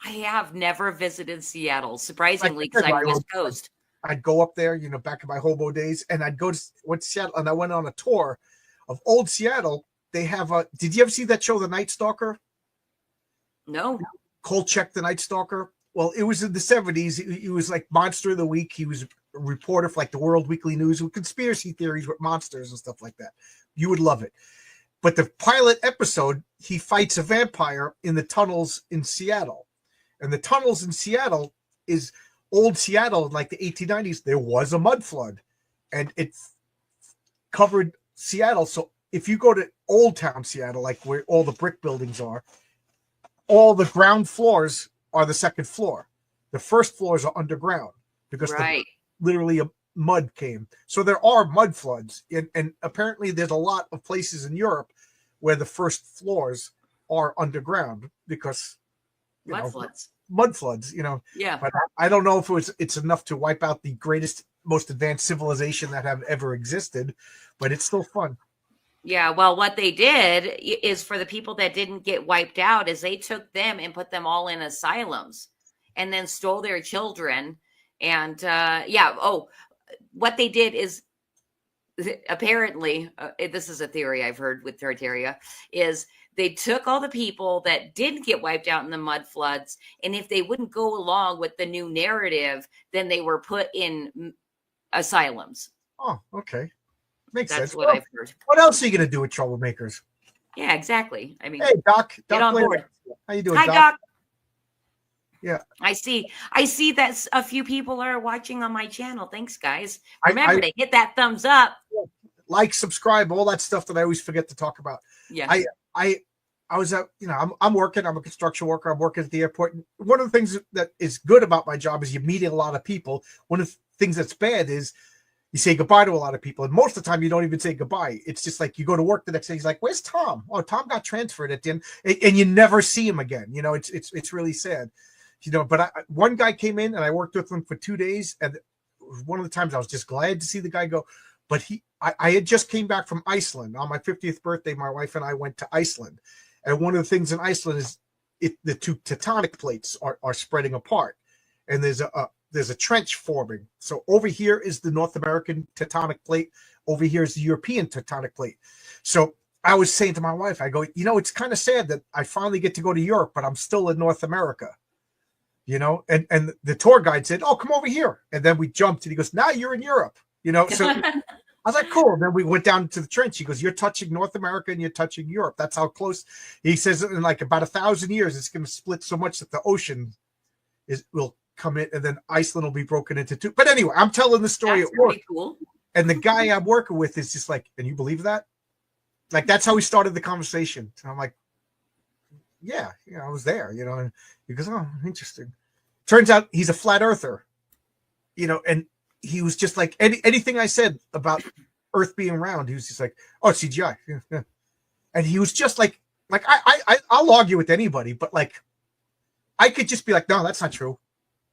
I have never visited Seattle, surprisingly, because I'm West Coast. I'd go up there, back in my hobo days, and I'd went to Seattle, and I went on a tour of old Seattle. They have did you ever see that show, The Night Stalker? No. Kolchak, The Night Stalker. Well, it was in the 70s. He was like Monster of the Week. He was a reporter for like the World Weekly News with conspiracy theories with monsters and stuff like that. You would love it. But the pilot episode, he fights a vampire in the tunnels in Seattle. And the tunnels in Seattle is old Seattle in like the 1890s. There was a mud flood and it covered Seattle. So if you go to Old Town Seattle, like where all the brick buildings are, all the ground floors are the second floor. The first floors are underground because literally a mud came. So there are mud floods. And apparently there's a lot of places in Europe where the first floors are underground because mud floods. Mud floods, Yeah. But I don't know if it's enough to wipe out the greatest most advanced civilization that have ever existed, but it's still fun. Yeah, well, what they did is for the people that didn't get wiped out is they took them and put them all in asylums and then stole their children. And what they did is apparently, this is a theory I've heard with Tartaria, is they took all the people that didn't get wiped out in the mud floods, and if they wouldn't go along with the new narrative, then they were put in asylums. Oh, okay. Makes That's sense. what I've heard. What else are you going to do with troublemakers? Yeah, exactly. I mean, hey, Doc. Get on board. How you doing, Hi, Doc? Doc. Yeah. I see that a few people are watching on my channel. Thanks, guys. Remember to hit that thumbs up. Like, subscribe, all that stuff that I always forget to talk about. Yeah. I was out, I'm working. I'm a construction worker. I'm working at the airport. And one of the things that is good about my job is you're meeting a lot of people. One of the things that's bad is you say goodbye to a lot of people. And most of the time you don't even say goodbye. It's just like you go to work the next day. He's like, where's Tom? Oh, Tom got transferred at the end. And you never see him again. It's really sad. But one guy came in and I worked with him for 2 days. And one of the times I was just glad to see the guy go. But I had just came back from Iceland. On my 50th birthday, my wife and I went to Iceland. And one of the things in Iceland is the two tectonic plates are spreading apart. And there's a trench forming. So over here is the North American tectonic plate. Over here is the European tectonic plate. So I was saying to my wife, I go, it's kind of sad that I finally get to go to Europe, but I'm still in North America. And the tour guide said, oh, come over here. And then we jumped and he goes, now you're in Europe. So I was like, cool. And then we went down to the trench. He goes, you're touching North America and you're touching Europe. That's how close. He says in like about 1,000 years, it's going to split so much that the ocean will come in and then Iceland will be broken into two. But anyway, I'm telling the story That's at work. really cool. And the guy I'm working with is just like, and you believe that? Like, that's how we started the conversation. And I'm like, yeah, I was there, and he goes, oh, interesting. Turns out he's a flat earther, and he was just like anything I said about Earth being round. He was just like, oh, CGI. Yeah. And he was just like I'll argue with anybody, but like, I could just be like, no, that's not true.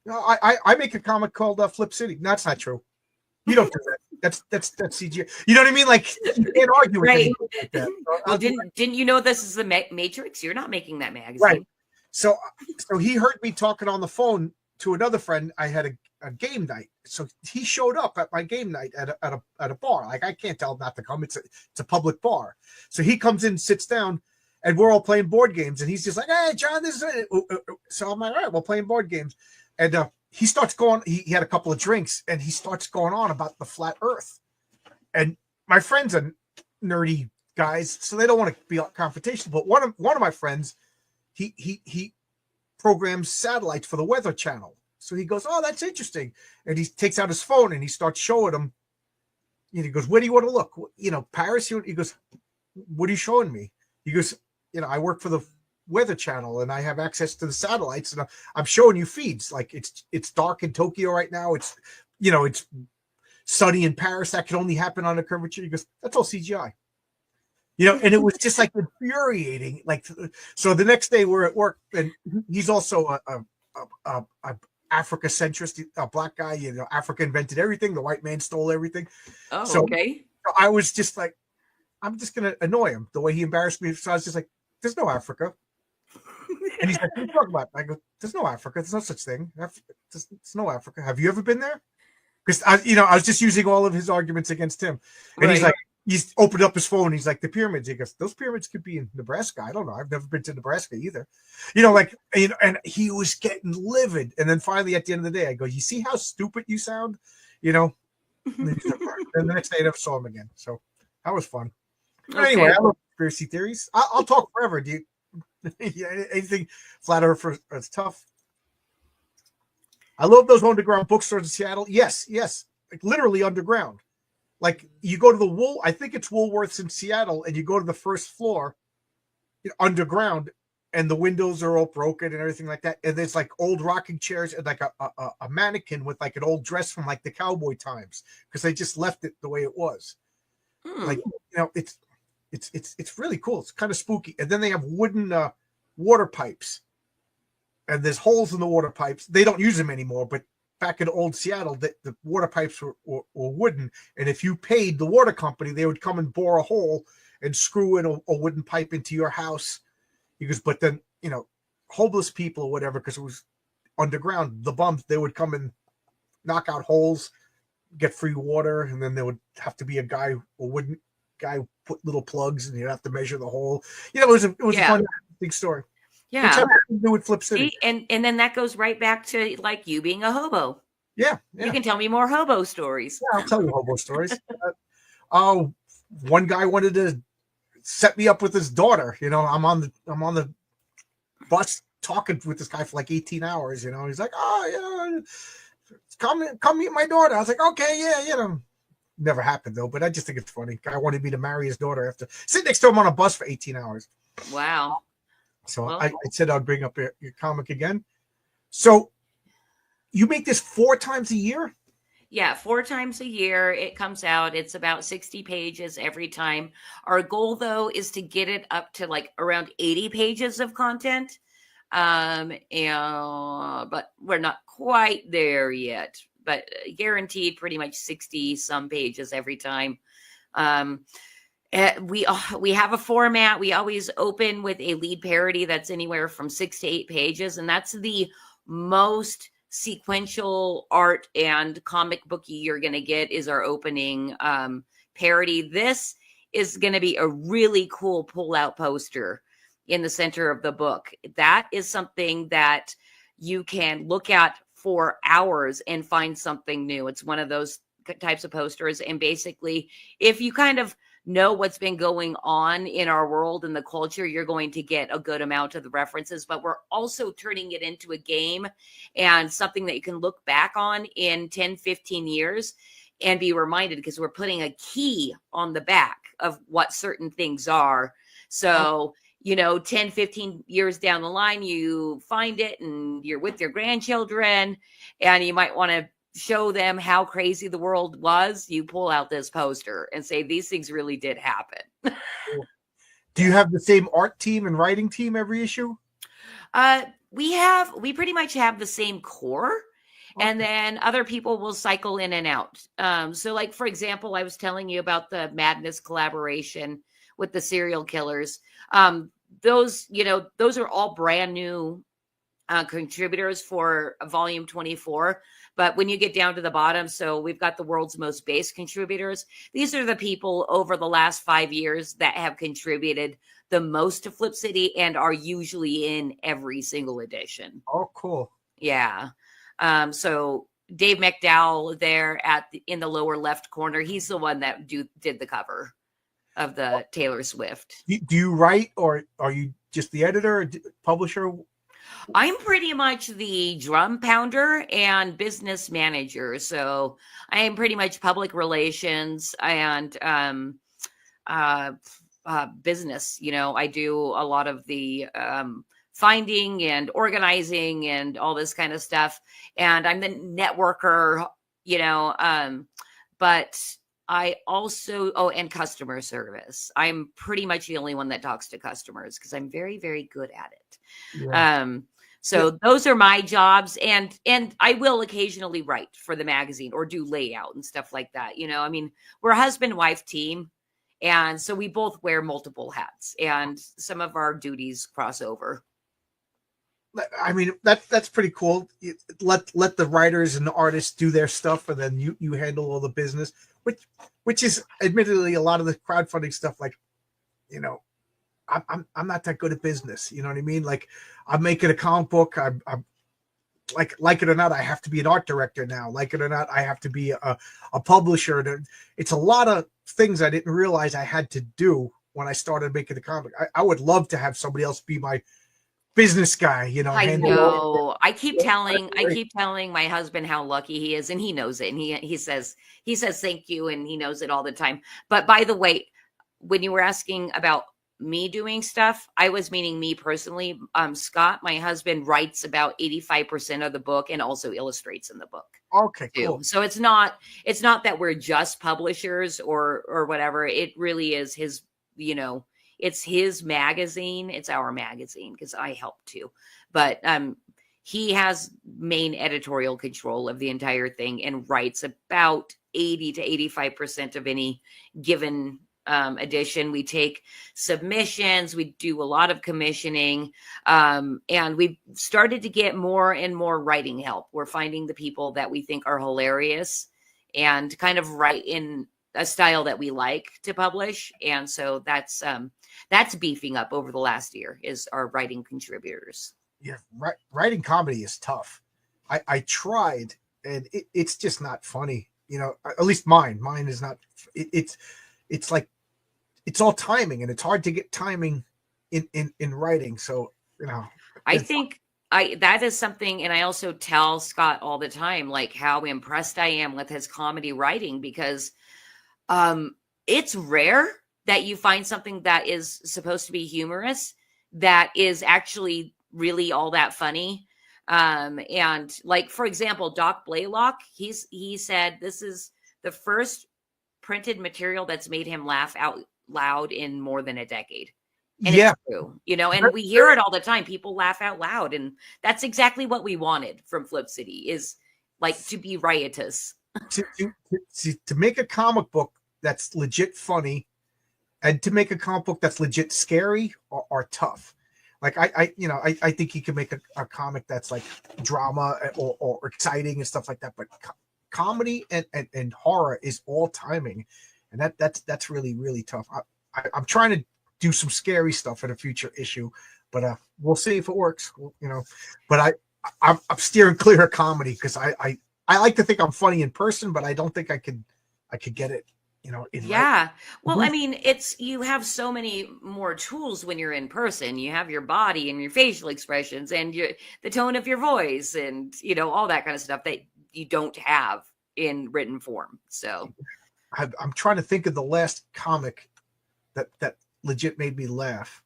No, I make a comic called Flip City. No, that's not true. You don't do that. That's CGI. You know what I mean? Like, you can't argue with right. like that. Well, didn't you know this is the Matrix? You're not making that magazine. Right. So he heard me talking on the phone to another friend. I had a game night. So he showed up at my game night at a bar. Like, I can't tell him not to come. It's a public bar. So he comes in, sits down, and we're all playing board games. And he's just like, hey, John, this is it. So I'm like, all right, we're playing board games. And he starts going, he had a couple of drinks, and he starts going on about the flat earth. And my friends are nerdy guys, so they don't want to be confrontational. But one of my friends, he programs satellites for the Weather Channel. So he goes, oh, that's interesting. And he takes out his phone and he starts showing them. And he goes, where do you want to look? Paris? He goes, what are you showing me? He goes, I work for the Weather Channel and I have access to the satellites and I'm showing you feeds. Like, it's dark in Tokyo right now. It's sunny in Paris. That could only happen on a curvature. He goes, that's all CGI. And it was just like infuriating. Like, so the next day we're at work and he's also a Africa centrist, a black guy. Africa invented everything. The white man stole everything. Oh, so, okay. So I was just like, I'm just going to annoy him the way he embarrassed me. So I was just like, there's no Africa. And he's like, what are you talking about? I go, there's no Africa. There's no such thing. There's no Africa. Have you ever been there? Because I was just using all of his arguments against him. And he's like, he's opened up his phone. He's like, the pyramids. He goes, those pyramids could be in Nebraska. I don't know. I've never been to Nebraska either. And he was getting livid. And then finally at the end of the day, I go, you see how stupid you sound? And then the next day I never saw him again. So that was fun. Okay. Anyway, I love conspiracy theories. I'll talk forever. Do you? Anything flat earth is tough. I love those underground bookstores in Seattle. Yes, like literally underground. Like, you go to the I think it's Woolworths in Seattle, and you go to the first floor, underground, and the windows are all broken and everything like that. And there's like old rocking chairs and like a mannequin with like an old dress from like the cowboy times because they just left it the way it was. Like, it's really cool. It's kind of spooky. And then they have wooden water pipes. And there's holes in the water pipes. They don't use them anymore, but back in old Seattle, the water pipes were wooden, and if you paid the water company, they would come and bore a hole and screw in a wooden pipe into your house. He goes, but then, homeless people or whatever, because it was underground, the bums, they would come and knock out holes, get free water, and then there would have to be a wooden guy put little plugs, and you'd have to measure the hole. It was a fun, big story. Yeah. Which had to do with Flip City. See, and then that goes right back to like you being a hobo. Yeah. You can tell me more hobo stories. Yeah, I'll tell you hobo stories. One guy wanted to set me up with his daughter. I'm on the bus talking with this guy for like 18 hours. He's like, come meet my daughter. I was like, okay, yeah, Never happened though, but I just think it's funny. Guy wanted me to marry his daughter after sit next to him on a bus for 18 hours. Wow. So I said I'd bring up your comic again. So you make this 4 times a year? Yeah, 4 times a year it comes out. It's about 60 pages every time. Our goal, though, is to get it up to like around 80 pages of content. But we're not quite there yet. But guaranteed pretty much 60 some pages every time. We have a format. We always open with a lead parody that's anywhere from 6 to 8 pages, and that's the most sequential art and comic booky you're going to get is our opening parody. This is going to be a really cool pull-out poster in the center of the book. That is something that you can look at for hours and find something new. It's one of those types of posters, and basically, if you kind of know what's been going on in our world and the culture, you're going to get a good amount of the references, but we're also turning it into a game and something that you can look back on in 10, 15 years and be reminded, because we're putting a key on the back of what certain things are. So, 10, 15 years down the line, you find it and you're with your grandchildren and you might want to show them how crazy the world was. You pull out this poster and say, these things really did happen. Do you have the same art team and writing team every issue? We pretty much have the same core. Okay. And then other people will cycle in and out. So like, for example, I was telling you about the Madness collaboration with the serial killers. Those are all brand new contributors for volume 24. But when you get down to the bottom, so we've got the world's most base contributors. These are the people over the last 5 years that have contributed the most to Flip City and are usually in every single edition. Oh, cool. Yeah. So Dave McDowell there in the lower left corner, he's the one that did the cover of the Taylor Swift. Do you write, or are you just the editor or publisher? I'm pretty much the drum pounder and business manager. So I am pretty much public relations and business. I do a lot of the finding and organizing and all this kind of stuff. And I'm the networker, but I also, and customer service. I'm pretty much the only one that talks to customers because I'm very, very good at it. Yeah. So those are my jobs. And I will occasionally write for the magazine or do layout and stuff like that. We're a husband-wife team. And so we both wear multiple hats and some of our duties cross over. That's pretty cool. Let the writers and the artists do their stuff, and then you handle all the business, which is admittedly a lot of the crowdfunding stuff. Like, I'm not that good at business. You know what I mean? Like, I'm making a comic book. I'm like it or not, I have to be an art director now. Like it or not, I have to be a publisher. It's a lot of things I didn't realize I had to do when I started making the comic. I would love to have somebody else be my business guy, I know. I keep telling my husband how lucky he is, and he knows it. And he says thank you, and he knows it all the time. But by the way, when you were asking about me doing stuff, I was meaning me personally. Scott, my husband, writes about 85% of the book and also illustrates in the book. Okay, too. cool. So it's not that we're just publishers or whatever. It really is his, it's his magazine. It's our magazine because I help too. But he has main editorial control of the entire thing and writes about 80 to 85% of any given edition. We take submissions, we do a lot of commissioning, and we've started to get more and more writing help. We're finding the people that we think are hilarious and kind of write in a style that we like to publish. And so that's beefing up over the last year, is our writing contributors. Yeah, writing comedy is tough. I tried, and it's just not funny. You know, at least mine is not. It's like, it's all timing, and it's hard to get timing in writing. So, you know, I think that is something, and I also tell Scott all the time, like, how impressed I am with his comedy writing, because it's rare that you find something that is supposed to be humorous that is actually really all that funny. And like, for example, Doc Blaylock, he said this is the first printed material that's made him laugh out loud in more than a decade. And it's true, you know, and we hear it all the time. People laugh out loud, and that's exactly what we wanted from Flip City, is like to be riotous. To make a comic book that's legit funny, and to make a comic book that's legit scary are tough. Like I think he can make a comic that's like drama or exciting and stuff like that. But comedy and horror is all timing, and that's really, really tough. I'm trying to do some scary stuff in a future issue, but we'll see if it works. You know, but I'm steering clear of comedy because I like to think I'm funny in person, but I don't think I could get it. You know, well, I mean, you have so many more tools when you're in person. You have your body and your facial expressions and the tone of your voice, and you know, all that kind of stuff that you don't have in written form. So I'm trying to think of the last comic that legit made me laugh.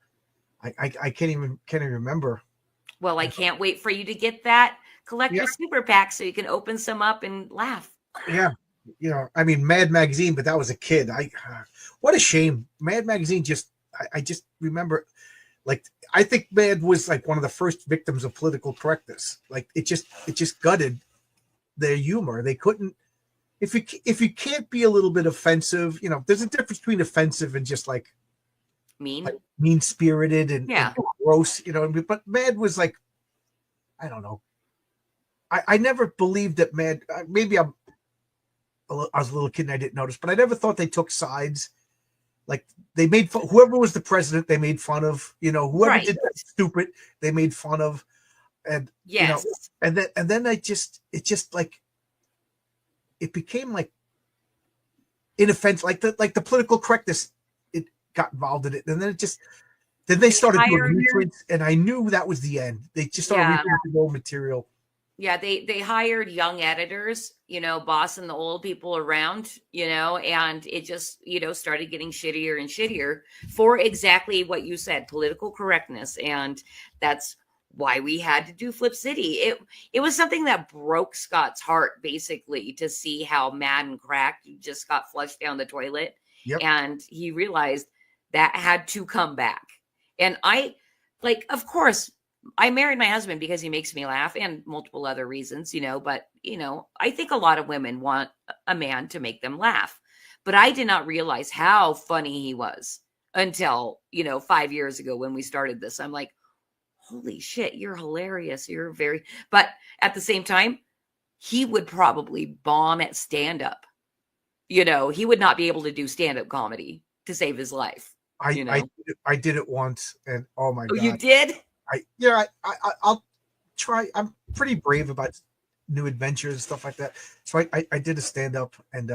I can't even remember. Well, I can't wait for you to get that collector super pack so you can open some up and laugh. Yeah. You know, I mean, Mad Magazine, but that was a kid. What a shame. Mad Magazine I just remember, like, I think Mad was like one of the first victims of political correctness. Like, it just gutted their humor. They couldn't, if you can't be a little bit offensive, you know, there's a difference between offensive and just like mean spirited and gross, you know. But Mad was like, I don't know. I never believed that Mad. Maybe I was a little kid and I didn't notice, but I never thought they took sides. Like, they made fun, whoever was the president, they made fun of. You know, whoever did that stupid, they made fun of. And you know, and then it just like, it became like inoffensive, like the political correctness. It got involved in it, and then they started doing reprints, and I knew that was the end. They just started reprinting old material. Yeah, they hired young editors, you know, bossing the old people around, you know, and it just, you know, started getting shittier and shittier for exactly what you said, political correctness. And that's why we had to do Flip City. It was something that broke Scott's heart, basically, to see how mad and cracked he just got flushed down the toilet. Yep. And he realized that had to come back. And of course, I married my husband because he makes me laugh, and multiple other reasons, you know, but, you know, I think a lot of women want a man to make them laugh, but I did not realize how funny he was until, you know, 5 years ago when we started this. I'm like, holy shit, you're hilarious. But at the same time, he would probably bomb at stand-up. You know, he would not be able to do stand-up comedy to save his life. I did it once, and oh my God. You did? I'll try. I'm pretty brave about new adventures and stuff like that. So I did a stand up, and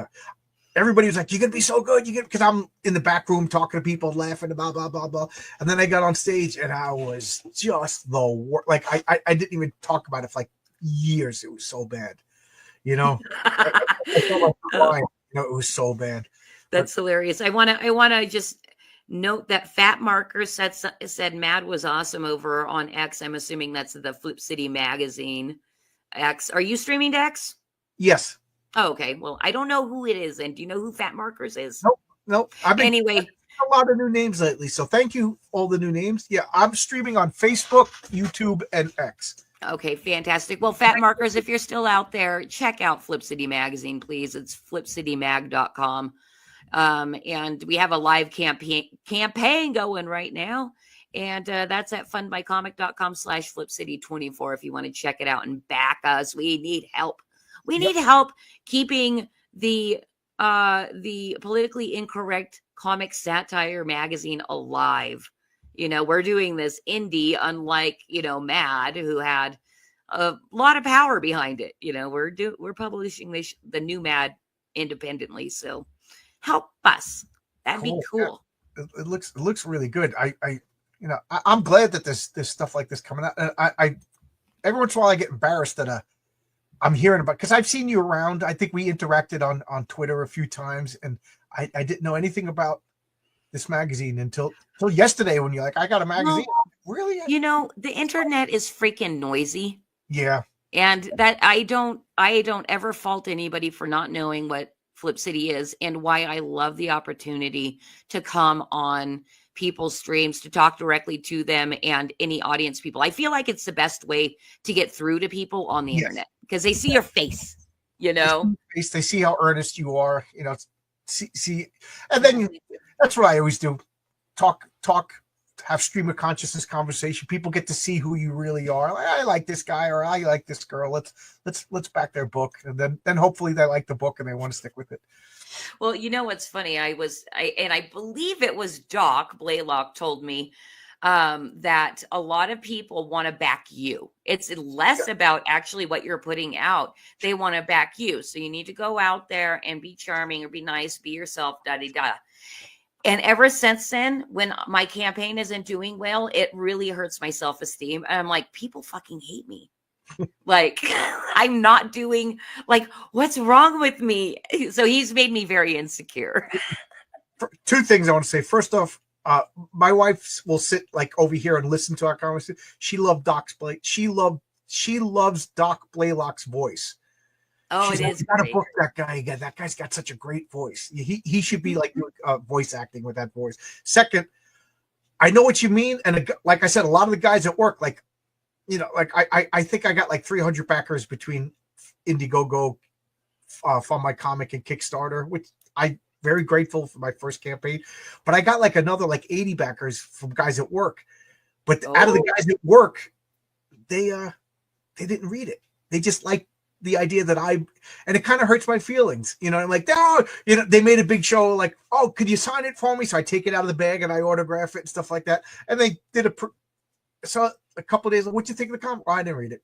everybody was like, "You're gonna be so good." Because I'm in the back room talking to people, laughing, blah blah blah blah. And then I got on stage, and I was just the worst. Like I didn't even talk about it for like years. It was so bad, you know. I felt like crying. You know, it was so bad. That's hilarious. I wanna just note that Fat Marker said Mad was awesome over on X. I'm assuming that's the Flip City magazine. X. Are you streaming to X? Yes. Oh, okay. Well, I don't know who it is. And do you know who Fat Markers is? Nope. Anyway, a lot of new names lately. So thank you, all the new names. Yeah, I'm streaming on Facebook, YouTube, and X. Okay, fantastic. Well, Fat Markers, if you're still out there, check out Flip City Magazine, please. It's flipcitymag.com. And we have a live campaign going right now. And that's at fundbycomic.com/flipcity24 if you want to check it out and back us. We need help. We need help keeping the politically incorrect comic satire magazine alive. You know, we're doing this indie, unlike, you know, Mad, who had a lot of power behind it. You know, we're publishing the new Mad independently. So help us. That'd be cool. Yeah. It looks really good. I'm glad that there's stuff like this coming out. I every once in a while I get embarrassed that I'm hearing about, because I've seen you around. I think we interacted on Twitter a few times, and I didn't know anything about this magazine until yesterday when you're like, I got a magazine. Well, really? You know, the internet is freaking noisy. Yeah. And that I don't ever fault anybody for not knowing what Flip City is, and why I love the opportunity to come on people's streams to talk directly to them and any audience people. I feel like it's the best way to get through to people on the internet, because they see your face, you know. They see how earnest you are, you know. See, and then that's what I always do. Talk, have stream of consciousness conversation. People get to see who you really are. Like, I like this guy, or I like this girl. Let's back their book, and then hopefully they like the book and they want to stick with it. Well, you know what's funny? I believe it was Doc Blaylock told me that a lot of people want to back you. It's less about actually what you're putting out. They want to back you. So you need to go out there and be charming or be nice, be yourself, da-da-da. And ever since then, when my campaign isn't doing well, it really hurts my self-esteem. And I'm like, people fucking hate me. Like, I'm not doing, like, what's wrong with me? So he's made me very insecure. Two things I want to say. First off, my wife will sit like over here and listen to our conversation. She loves She loves Doc Blaylock's voice. Oh, She's it like, is. You gotta Great. book that guy again. That guy's got such a great voice. He should be like voice acting with that voice. Second, I know what you mean, and like I said, a lot of the guys at work, like, you know, like I think I got like 300 backers between Indiegogo, Fund My Comic, and Kickstarter, which I very grateful for my first campaign. But I got like another like 80 backers from guys at work. But out of the guys at work, they didn't read it. They just like the idea that and it kind of hurts my feelings, you know. I'm like, oh, you know, they made a big show, like, oh, could you sign it for me? So I take it out of the bag and I autograph it and stuff like that. And they did so a couple of days, like, what'd you think of the comic? Oh, I didn't read it.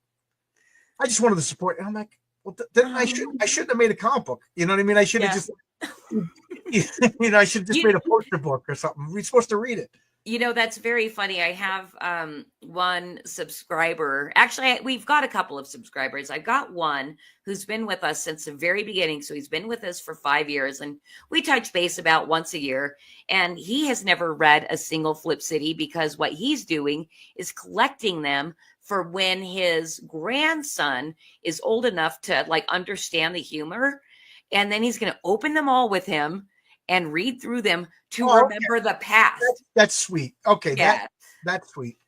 I just wanted to support it. And I'm like, well, then I shouldn't have made a comic book. You know what I mean? I should have just, you know, I should have just made a poster book or something. We're supposed to read it. You know, that's very funny. I have one subscriber. Actually, we've got a couple of subscribers. I've got one who's been with us since the very beginning. So he's been with us for 5 years, and we touch base about once a year. And he has never read a single Flip City, because what he's doing is collecting them for when his grandson is old enough to like understand the humor. And then he's going to open them all with him and read through them to remember the past. That's sweet. Okay, yeah. That's sweet.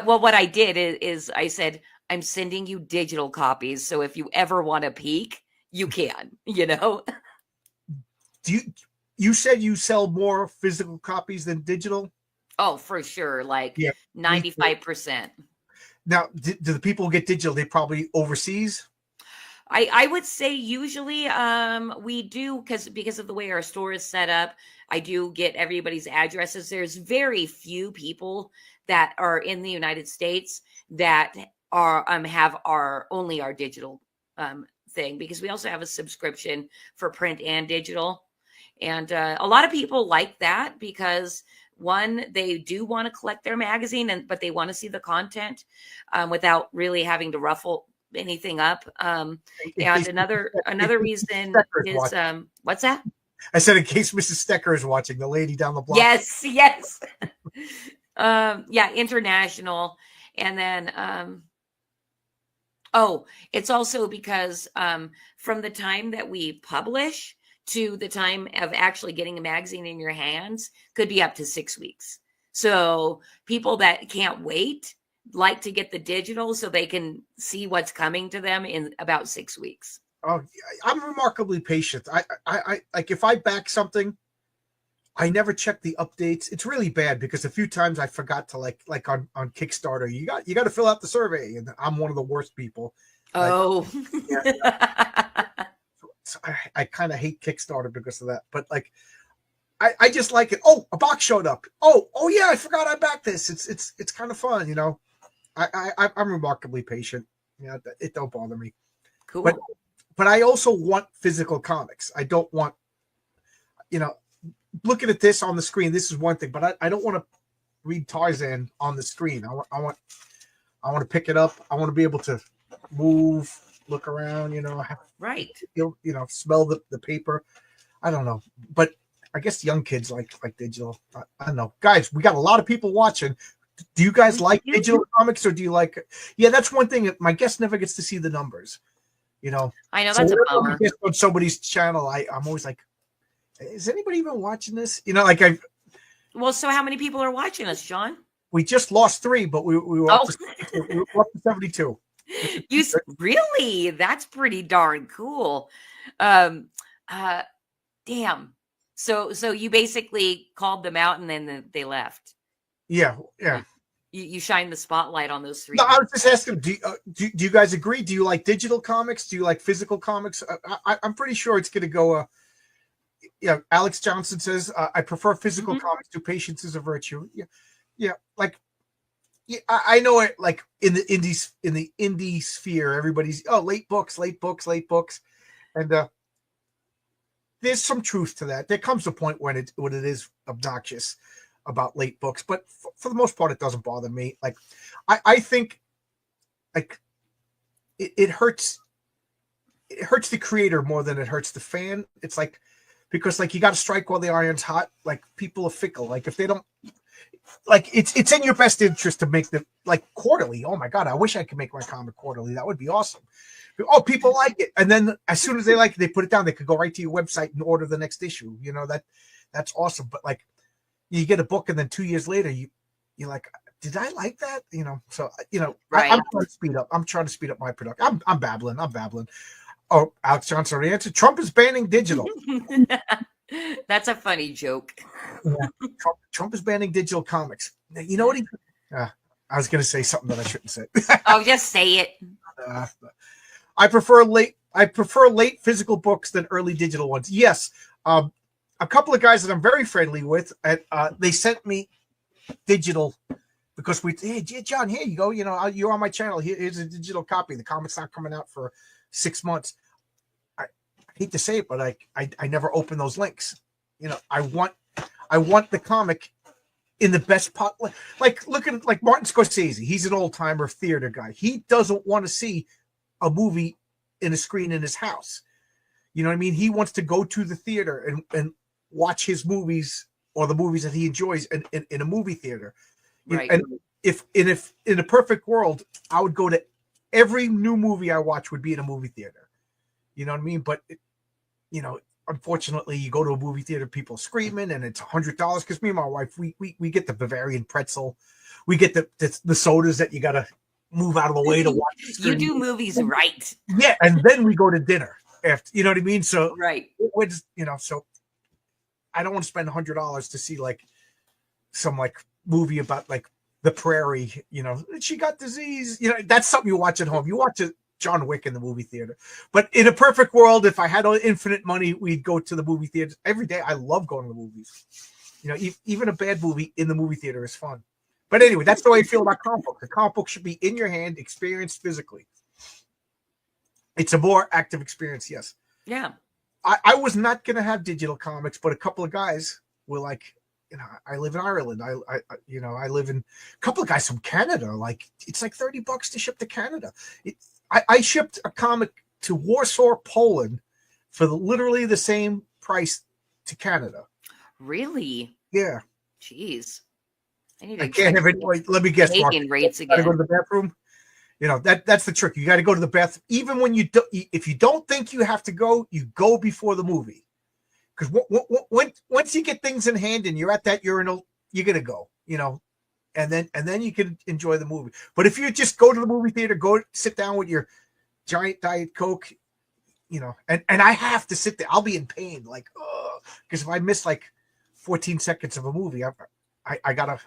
Well, what I did is I said, I'm sending you digital copies, so if you ever want to peek, you can, you know? You said you sell more physical copies than digital? Oh, for sure. Like 95%. Now, do the people who get digital, they probably overseas? I would say usually we do, because of the way our store is set up. I do get everybody's addresses. There's very few people that are in the United States that are have only our digital thing, because we also have a subscription for print and digital. And a lot of people like that because, one, they do want to collect their magazine, but they want to see the content without really having to ruffle anything up. And another reason is what's that? I said, in case Mrs. Stecker is watching, the lady down the block. Yes. International. And then it's also because from the time that we publish to the time of actually getting a magazine in your hands could be up to 6 weeks. So people that can't wait, like to get the digital so they can see what's coming to them in about 6 weeks. Oh, I'm remarkably patient. I like if I back something, I never check the updates. It's really bad because a few times I forgot to like on Kickstarter, you got to fill out the survey, and I'm one of the worst people. Oh, So I kind of hate Kickstarter because of that. But like, I just like it. Oh, a box showed up. Oh yeah, I forgot I backed this. It's kind of fun, you know. I'm remarkably patient. You know, it don't bother me. cool. But I also want physical comics. I don't want, you know, looking at this on the screen. This is one thing, but I don't want to read Tarzan on the screen. I want to pick it up. I want to be able to move, look around. You know, Right. You know, smell the paper. I don't know, but I guess young kids like digital. I don't know, guys. We got a lot of people watching. Do you guys like digital comics, or do you like? Yeah, that's one thing. My guest never gets to see the numbers. You know, I know that's a bummer. on somebody's channel, I'm always like, is anybody even watching this? You know, like Well, so how many people are watching us, John? we just lost 3, but we were up to, we were up to 72. Really? That's pretty darn cool. Damn. So you basically called them out and then they left. Yeah. You shined the spotlight on those 3. No, I was just asking, do you guys agree? Do you like digital comics? Do you like physical comics? I'm pretty sure it's going to go. Yeah, Alex Johnson says, I prefer physical comics to patience is a virtue. Yeah. Like, yeah, I know it. Like in the indie sphere, everybody's late books, and there's some truth to that. There comes a point when it is obnoxious about late books, but for the most part, it doesn't bother me. Like, I think, like, it hurts. It hurts the creator more than it hurts the fan. It's like, because like you got to strike while the iron's hot. Like, people are fickle. Like, if they don't, like, it's in your best interest to make them like quarterly. Oh my God, I wish I could make my comic quarterly. That would be awesome. Oh, people like it, and then as soon as they like it, they put it down. They could go right to your website and order the next issue. You know, that's awesome. But like, you get a book, and then 2 years later, you're like, did I like that? You know, so you know, right. I'm trying to speed up. I'm trying to speed up my production. I'm babbling. Oh, Alex Johnson already answered. Trump is banning digital. That's a funny joke. Yeah. Trump is banning digital comics. You know what I was going to say something that I shouldn't say. Oh, just say it. I prefer late physical books than early digital ones. Yes. A couple of guys that I'm very friendly with, they sent me digital because hey, John, here you go. You know, you're on my channel. Here's a digital copy. The comic's not coming out for 6 months. I hate to say it, but I never open those links. You know, I want the comic in the best pot. Like looking like Martin Scorsese. He's an old timer theater guy. He doesn't want to see a movie in a screen in his house. You know what I mean? He wants to go to the theater and watch his movies or the movies that he enjoys in a movie theater. Right. And if in a perfect world, I would go to every new movie I watch would be in a movie theater. You know what I mean? But you know, unfortunately, you go to a movie theater, people screaming, and it's $100. Because me and my wife, we get the Bavarian pretzel, we get the sodas that you got to move out of the way to watch. You do movies right. Yeah, and then we go to dinner after. You know what I mean? So right, we're just, you know, so I don't want to spend $100 to see like some like movie about like the prairie. You know, she got disease. You know, that's something you watch at home. You watch John Wick in the movie theater. But in a perfect world, if I had infinite money, we'd go to the movie theater every day. I love going to the movies. You know, even a bad movie in the movie theater is fun. But anyway, that's the way I feel about comic book. The comic book should be in your hand, experienced physically. It's a more active experience, yes. Yeah. I was not going to have digital comics, but a couple of guys were like, you know, I live in Ireland. I live in a couple of guys from Canada. Like, it's like $30 to ship to Canada. I shipped a comic to Warsaw, Poland for literally the same price to Canada. Really? Yeah. Jeez. I can't have it. Let me guess, Mark. Rates again. Go to the bathroom. You know, that's the trick. You got to go to the bathroom. Even when if you don't think you have to go, you go before the movie. Because once you get things in hand and you're at that urinal, you're going to go, you know. and then you can enjoy the movie. But if you just go to the movie theater, go sit down with your giant Diet Coke, and I have to sit there. I'll be in pain, like, because if I miss like 14 seconds of a movie, I gotta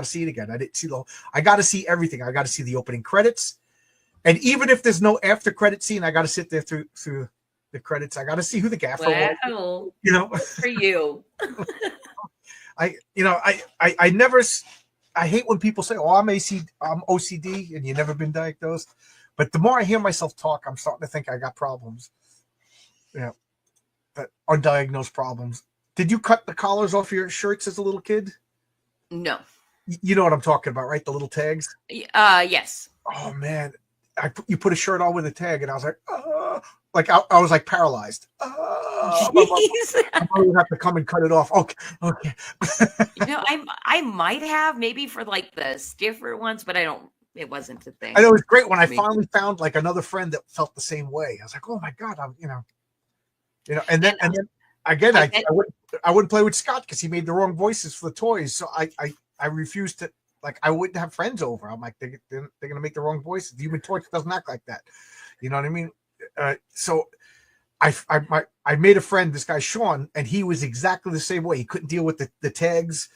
see it again. I didn't see I gotta see everything. I gotta see the opening credits, and even if there's no after credit scene, I gotta sit there through the credits. I gotta see who the gaffer was. Good for you. I never. I hate when people say, "Oh, I'm OCD," and you've never been diagnosed. But the more I hear myself talk, I'm starting to think I got problems. That undiagnosed problems. Did you cut the collars off your shirts as a little kid? No. You know what I'm talking about, right? The little tags. Yes. Oh man, you put a shirt on with a tag, and I was like, I was like paralyzed. My mother would have to come and cut it off. Okay. I might have maybe for like the stiffer ones, but it wasn't a thing. I know it was great when I finally found like another friend that felt the same way. I was like, oh my God, and then again, I wouldn't play with Scott because he made the wrong voices for the toys. So I refused to, like, I wouldn't have friends over. I'm like, they're going to make the wrong voices. The Human Torch doesn't act like that. You know what I mean? So I made a friend, this guy, Sean, and he was exactly the same way. He couldn't deal with the tags,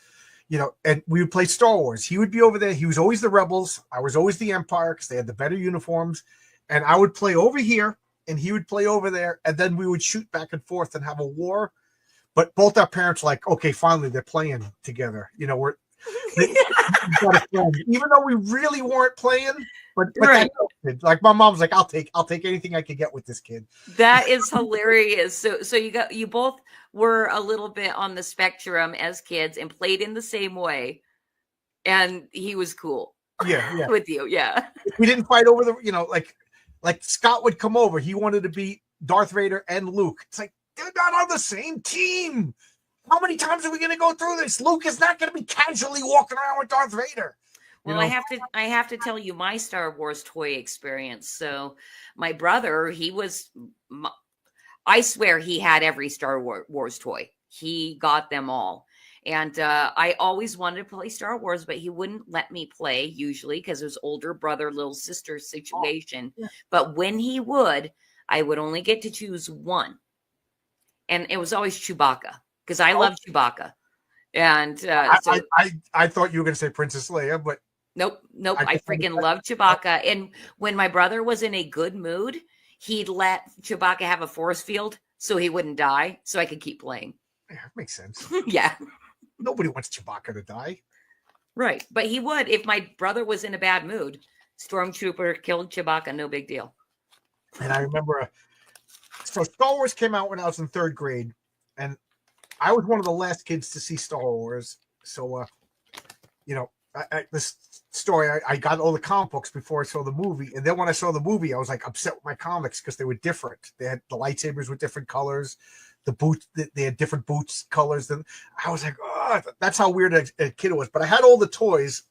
and we would play Star Wars. He would be over there. He was always the Rebels. I was always the Empire because they had the better uniforms. And I would play over here and he would play over there. And then we would shoot back and forth and have a war. But both our parents were like, okay, finally they're playing together. Even though we really weren't playing, but right. Like my mom's like, I'll take anything I could get with this kid. That is hilarious. So you both were a little bit on the spectrum as kids and played in the same way, and he was cool. Yeah. With you, yeah. We didn't fight over like Scott would come over. He wanted to be Darth Vader and Luke. It's like they're not on the same team. How many times are we going to go through this? Luke is not going to be casually walking around with Darth Vader. Well, I have to tell you my Star Wars toy experience. So my brother, I swear he had every Star Wars toy. He got them all. And I always wanted to play Star Wars, but he wouldn't let me play usually because it was older brother, little sister situation. Oh, yeah. But when he would, I would only get to choose one. And it was always Chewbacca because I love Chewbacca. And I thought you were going to say Princess Leia, but Nope. I freaking love Chewbacca. And when my brother was in a good mood, he'd let Chewbacca have a force field so he wouldn't die, so I could keep playing. Yeah, makes sense. Yeah. Nobody wants Chewbacca to die. Right. But he would. If my brother was in a bad mood, Stormtrooper killed Chewbacca, no big deal. And I remember, so Star Wars came out when I was in third grade, and I was one of the last kids to see Star Wars. So, this story, I got all the comic books before I saw the movie. And then when I saw the movie, I was like upset with my comics because they were different. They had the lightsabers with different colors. The boots, they had different boots colors. And I was like, oh, that's how weird a kid it was. But I had all the toys.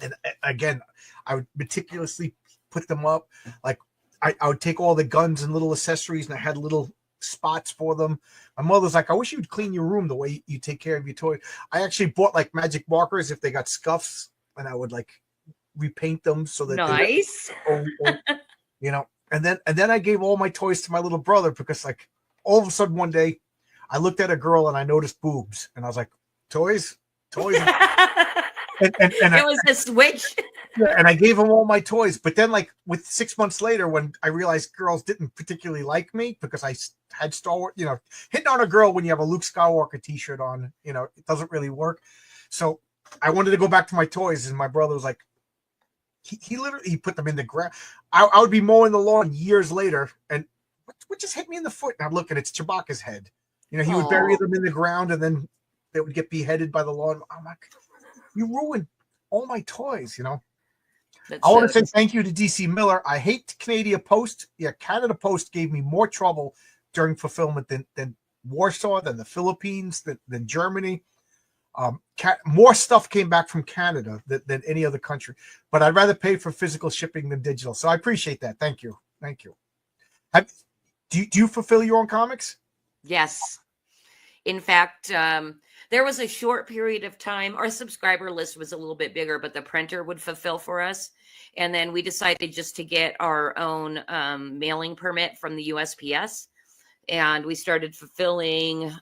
And again, I would meticulously put them up. Like I would take all the guns and little accessories, and I had little spots for them. My mother's like, I wish you'd clean your room the way you take care of your toy. I actually bought like magic markers if they got scuffs, and I would like repaint them so that nice. And then I gave all my toys to my little brother because like all of a sudden one day I looked at a girl and I noticed boobs, and I was like, toys. and it was a switch. Yeah, and I gave him all my toys. But then, like, with 6 months later, when I realized girls didn't particularly like me because I had Star Wars, hitting on a girl when you have a Luke Skywalker t-shirt on, it doesn't really work. So I wanted to go back to my toys, and my brother was like, he literally put them in the ground. I would be mowing the lawn years later, and what just hit me in the foot? And I'm looking, it's Chewbacca's head. He would bury them in the ground, and then they would get beheaded by the lawn. I'm like, you ruined all my toys, I want to say thank you to DC Miller. I hate Canada Post. Yeah, Canada Post gave me more trouble during fulfillment than Warsaw, than the Philippines, than Germany. More stuff came back from Canada than any other country. But I'd rather pay for physical shipping than digital. So I appreciate that. Thank you. Do you fulfill your own comics? Yes. In fact, There was a short period of time. Our subscriber list was a little bit bigger, but the printer would fulfill for us. And then we decided just to get our own mailing permit from the USPS. And we started fulfilling,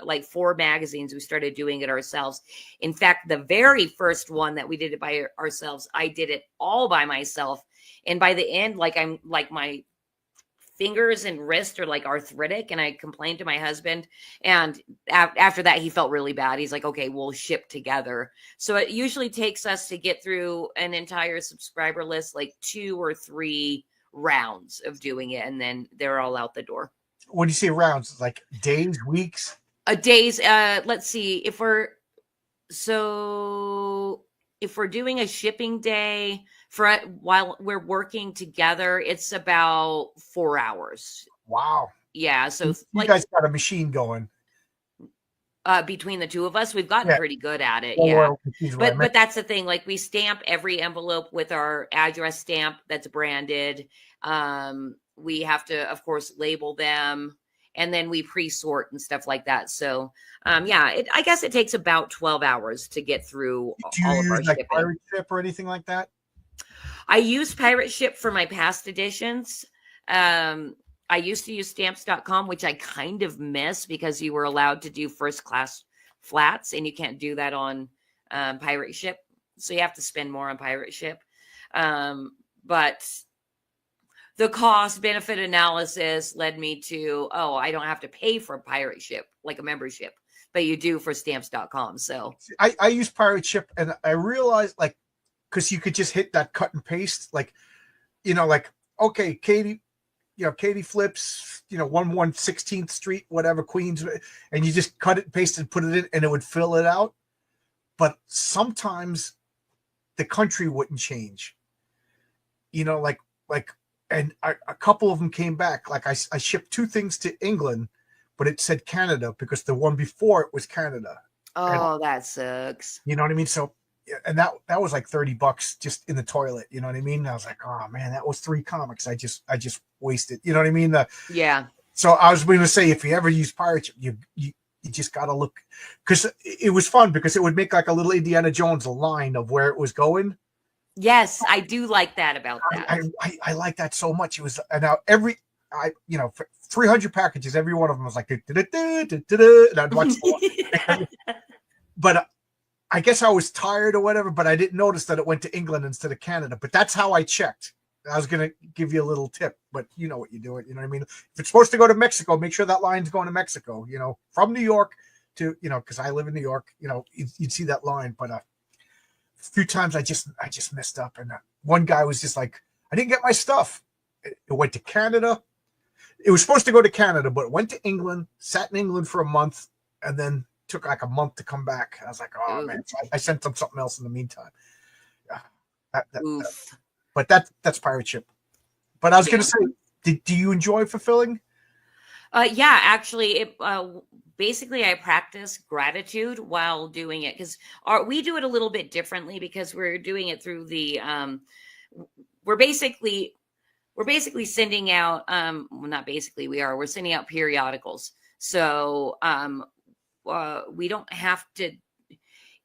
like 4 magazines. We started doing it ourselves. In fact, the very first one that we did it by ourselves, I did it all by myself. And by the end, my fingers and wrist are like arthritic, and I complained to my husband, and after that he felt really bad. He's like, okay, we'll ship together. So it usually takes us to get through an entire subscriber list like 2 or 3 rounds of doing it, and then they're all out the door. When you say rounds, like days, weeks? Days. Let's see, if we're doing a shipping day while we're working together, it's about 4 hours. Wow. Yeah. So you guys got a machine going. Between the two of us, we've gotten pretty good at it. But that's the thing. Like, we stamp every envelope with our address stamp that's branded. We have to, of course, label them, and then we pre-sort and stuff like that. So, I guess it takes about 12 hours to get through all of our shipping. Pirate Ship or anything like that? I use Pirate Ship for my past editions. I used to use stamps.com, which I kind of miss because you were allowed to do first class flats, and you can't do that on Pirate Ship. So you have to spend more on Pirate Ship. But the cost benefit analysis led me to, I don't have to pay for Pirate Ship like a membership, but you do for stamps.com. So I use Pirate Ship, and I realized, like, because you could just hit that cut and paste, like, okay, Katie flips, 116th Street, whatever, Queens, and you just cut it, paste it, put it in, and it would fill it out. But sometimes the country wouldn't change, and a couple of them came back. Like, I shipped 2 things to England, but it said Canada because the one before it was Canada. And, that sucks. You know what I mean? So, and that was like $30 just in the toilet. You know what I mean? And I was like, oh man, that was 3 comics. I just wasted. You know what I mean? Yeah. So I was going to say, if you ever use Pirate Ship, you just got to look, because it was fun because it would make like a little Indiana Jones line of where it was going. Yes, I do like that about that. I like that so much. It was, and now 300 packages, every one of them was like, and I'd watch. But I guess I was tired or whatever, but I didn't notice that it went to England instead of Canada. But that's how I checked. I was going to give you a little tip, but you know what you do it. You know what I mean? If it's supposed to go to Mexico, make sure that line's going to Mexico, from New York to, because I live in New York, you'd see that line. But a few times I just messed up. And one guy was just like, I didn't get my stuff. It went to Canada. It was supposed to go to Canada, but it went to England, sat in England for a month, and then took like a month to come back. I was like, oh man, so I sent them something else in the meantime. But that's Pirate Ship. But I was going to say, do you enjoy fulfilling? Yeah, actually, basically I practice gratitude while doing it, because we do it a little bit differently because we're doing it through the we're basically sending out we're sending out periodicals. So we don't have to,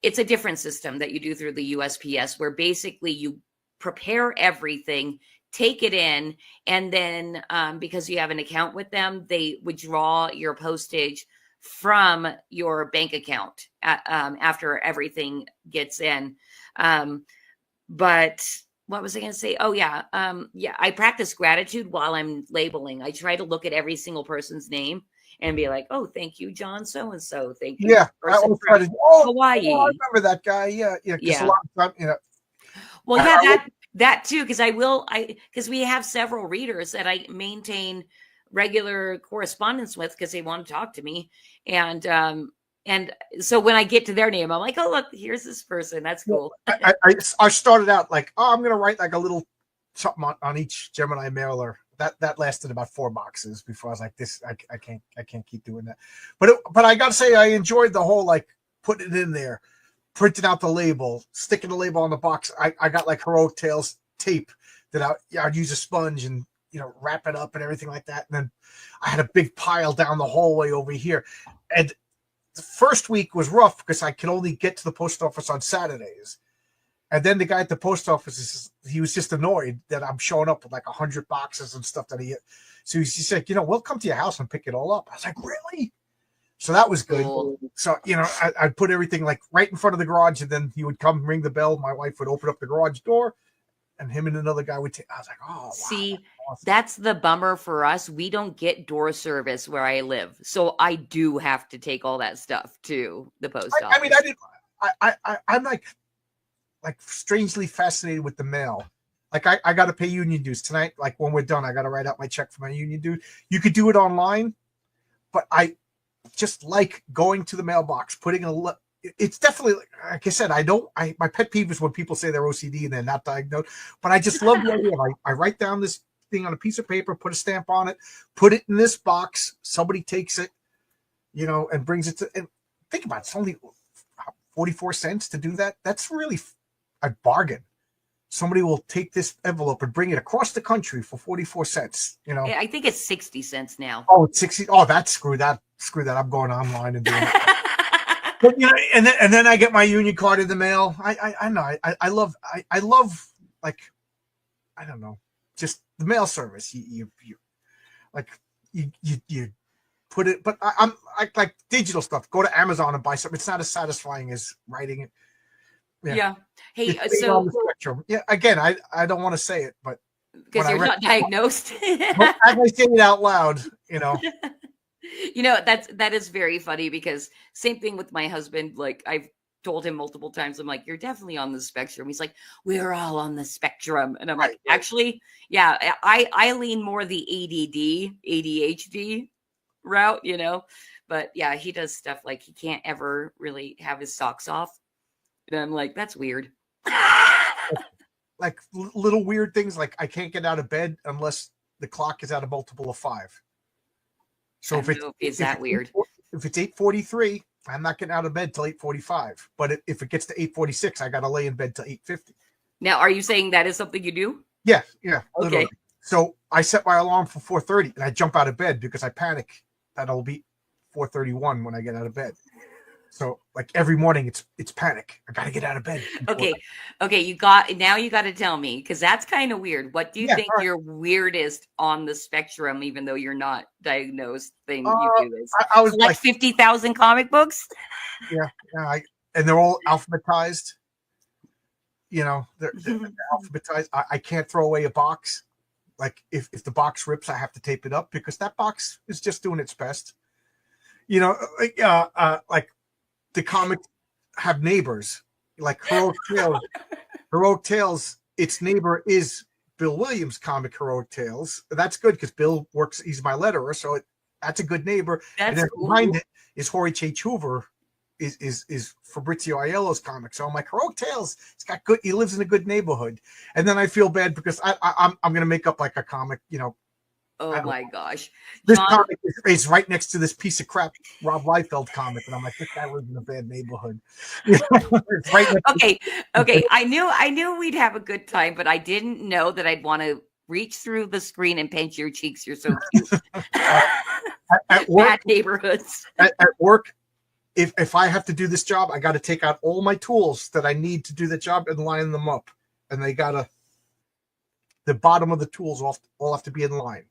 it's a different system that you do through the USPS, where basically you prepare everything, take it in, and then because you have an account with them, they withdraw your postage from your bank account after everything gets in. But what was I going to say? Oh yeah. I practice gratitude while I'm labeling. I try to look at every single person's name and be like, oh, thank you, John so-and-so. Thank you. Yeah. Hawaii. I remember that guy. Yeah. Yeah. A lot of time, Well, yeah, that too, because we have several readers that I maintain regular correspondence with because they want to talk to me. And so when I get to their name, I'm like, oh, look, here's this person. That's cool. I started out like, I'm going to write like a little something on each Gemini mailer. That lasted about 4 boxes before I was like, this, I can't keep doing that. But I got to say, I enjoyed the whole, like, putting it in there, printing out the label, sticking the label on the box. I got like Heroic Tales tape that I'd use a sponge and, wrap it up and everything like that. And then I had a big pile down the hallway over here. And the first week was rough because I could only get to the post office on Saturdays. And then the guy at the post office, he was just annoyed that I'm showing up with like 100 boxes and stuff so he said, we'll come to your house and pick it all up. I was like, really? So that was good. Cool. So, I'd put everything like right in front of the garage, and then he would come ring the bell. My wife would open up the garage door, and him and another guy would take. I was like, oh, wow. See, that's the bummer for us. We don't get door service where I live. So I do have to take all that stuff to the post office. I mean, I'm like strangely fascinated with the mail. Like I got to pay union dues tonight. Like when we're done, I got to write out my check for my union dues. You could do it online, but I just like going to the mailbox, it's definitely, like I said, my pet peeve is when people say they're OCD and they're not diagnosed, but I just love the idea. I write down this thing on a piece of paper, put a stamp on it, put it in this box. Somebody takes it, and brings it and think about it. It's only 44 cents to do that. That's really a bargain. Somebody will take this envelope and bring it across the country for 44 cents. Yeah, I think it's 60 cents now. Oh, it's 60. Oh, screw that. I'm going online and doing it. But, and then I get my union card in the mail. I know. I love like, I don't know, just the mail service. You put it, but I like digital stuff. Go to Amazon and buy something. It's not as satisfying as writing it. Yeah. Hey, so yeah, again, I don't want to say it, but because you're not diagnosed. But as I say it out loud, that is very funny because same thing with my husband. Like I've told him multiple times, I'm like, you're definitely on the spectrum. He's like, we're all on the spectrum. And I'm like, actually, yeah, I lean more the ADHD route, but yeah, he does stuff like he can't ever really have his socks off. And I'm like, that's weird. Like little weird things, like I can't get out of bed unless the clock is at a multiple of 5. So if it's 8:43, I'm not getting out of bed till 8:45. But if it gets to 8:46, I got to lay in bed till 8:50. Now, are you saying that is something you do? Yeah. Okay. Literally. So I set my alarm for 4:30, and I jump out of bed because I panic that it'll be 4:31 when I get out of bed. So like every morning it's panic. I got to get out of bed. Okay. You got to tell me, because that's kind of weird. What do you think your weirdest on the spectrum, even though you're not diagnosed, thing you do this? I was like 50,000 comic books. Yeah. And they're all alphabetized. They're alphabetized. I can't throw away a box. Like if the box rips, I have to tape it up because that box is just doing its best. Like the comics have neighbors, like Heroic Tales. Heroic Tales, its neighbor is Bill Williams' comic Heroic Tales. That's good because Bill works, he's my letterer, so that's a good neighbor. And then behind it is Horace H. Hoover, is Fabrizio Aiello's comic. So I'm like, Heroic Tales, he lives in a good neighborhood. And then I feel bad because I'm gonna make up like a comic, Oh my gosh. This comic is right next to this piece of crap Rob Liefeld comic, and I'm like, this guy lives in a bad neighborhood. Okay. I knew we'd have a good time, but I didn't know that I'd want to reach through the screen and pinch your cheeks. You're so cute. At work, bad neighborhoods. At work, if I have to do this job, I got to take out all my tools that I need to do the job and line them up, and the bottom of the tools all have to be in line.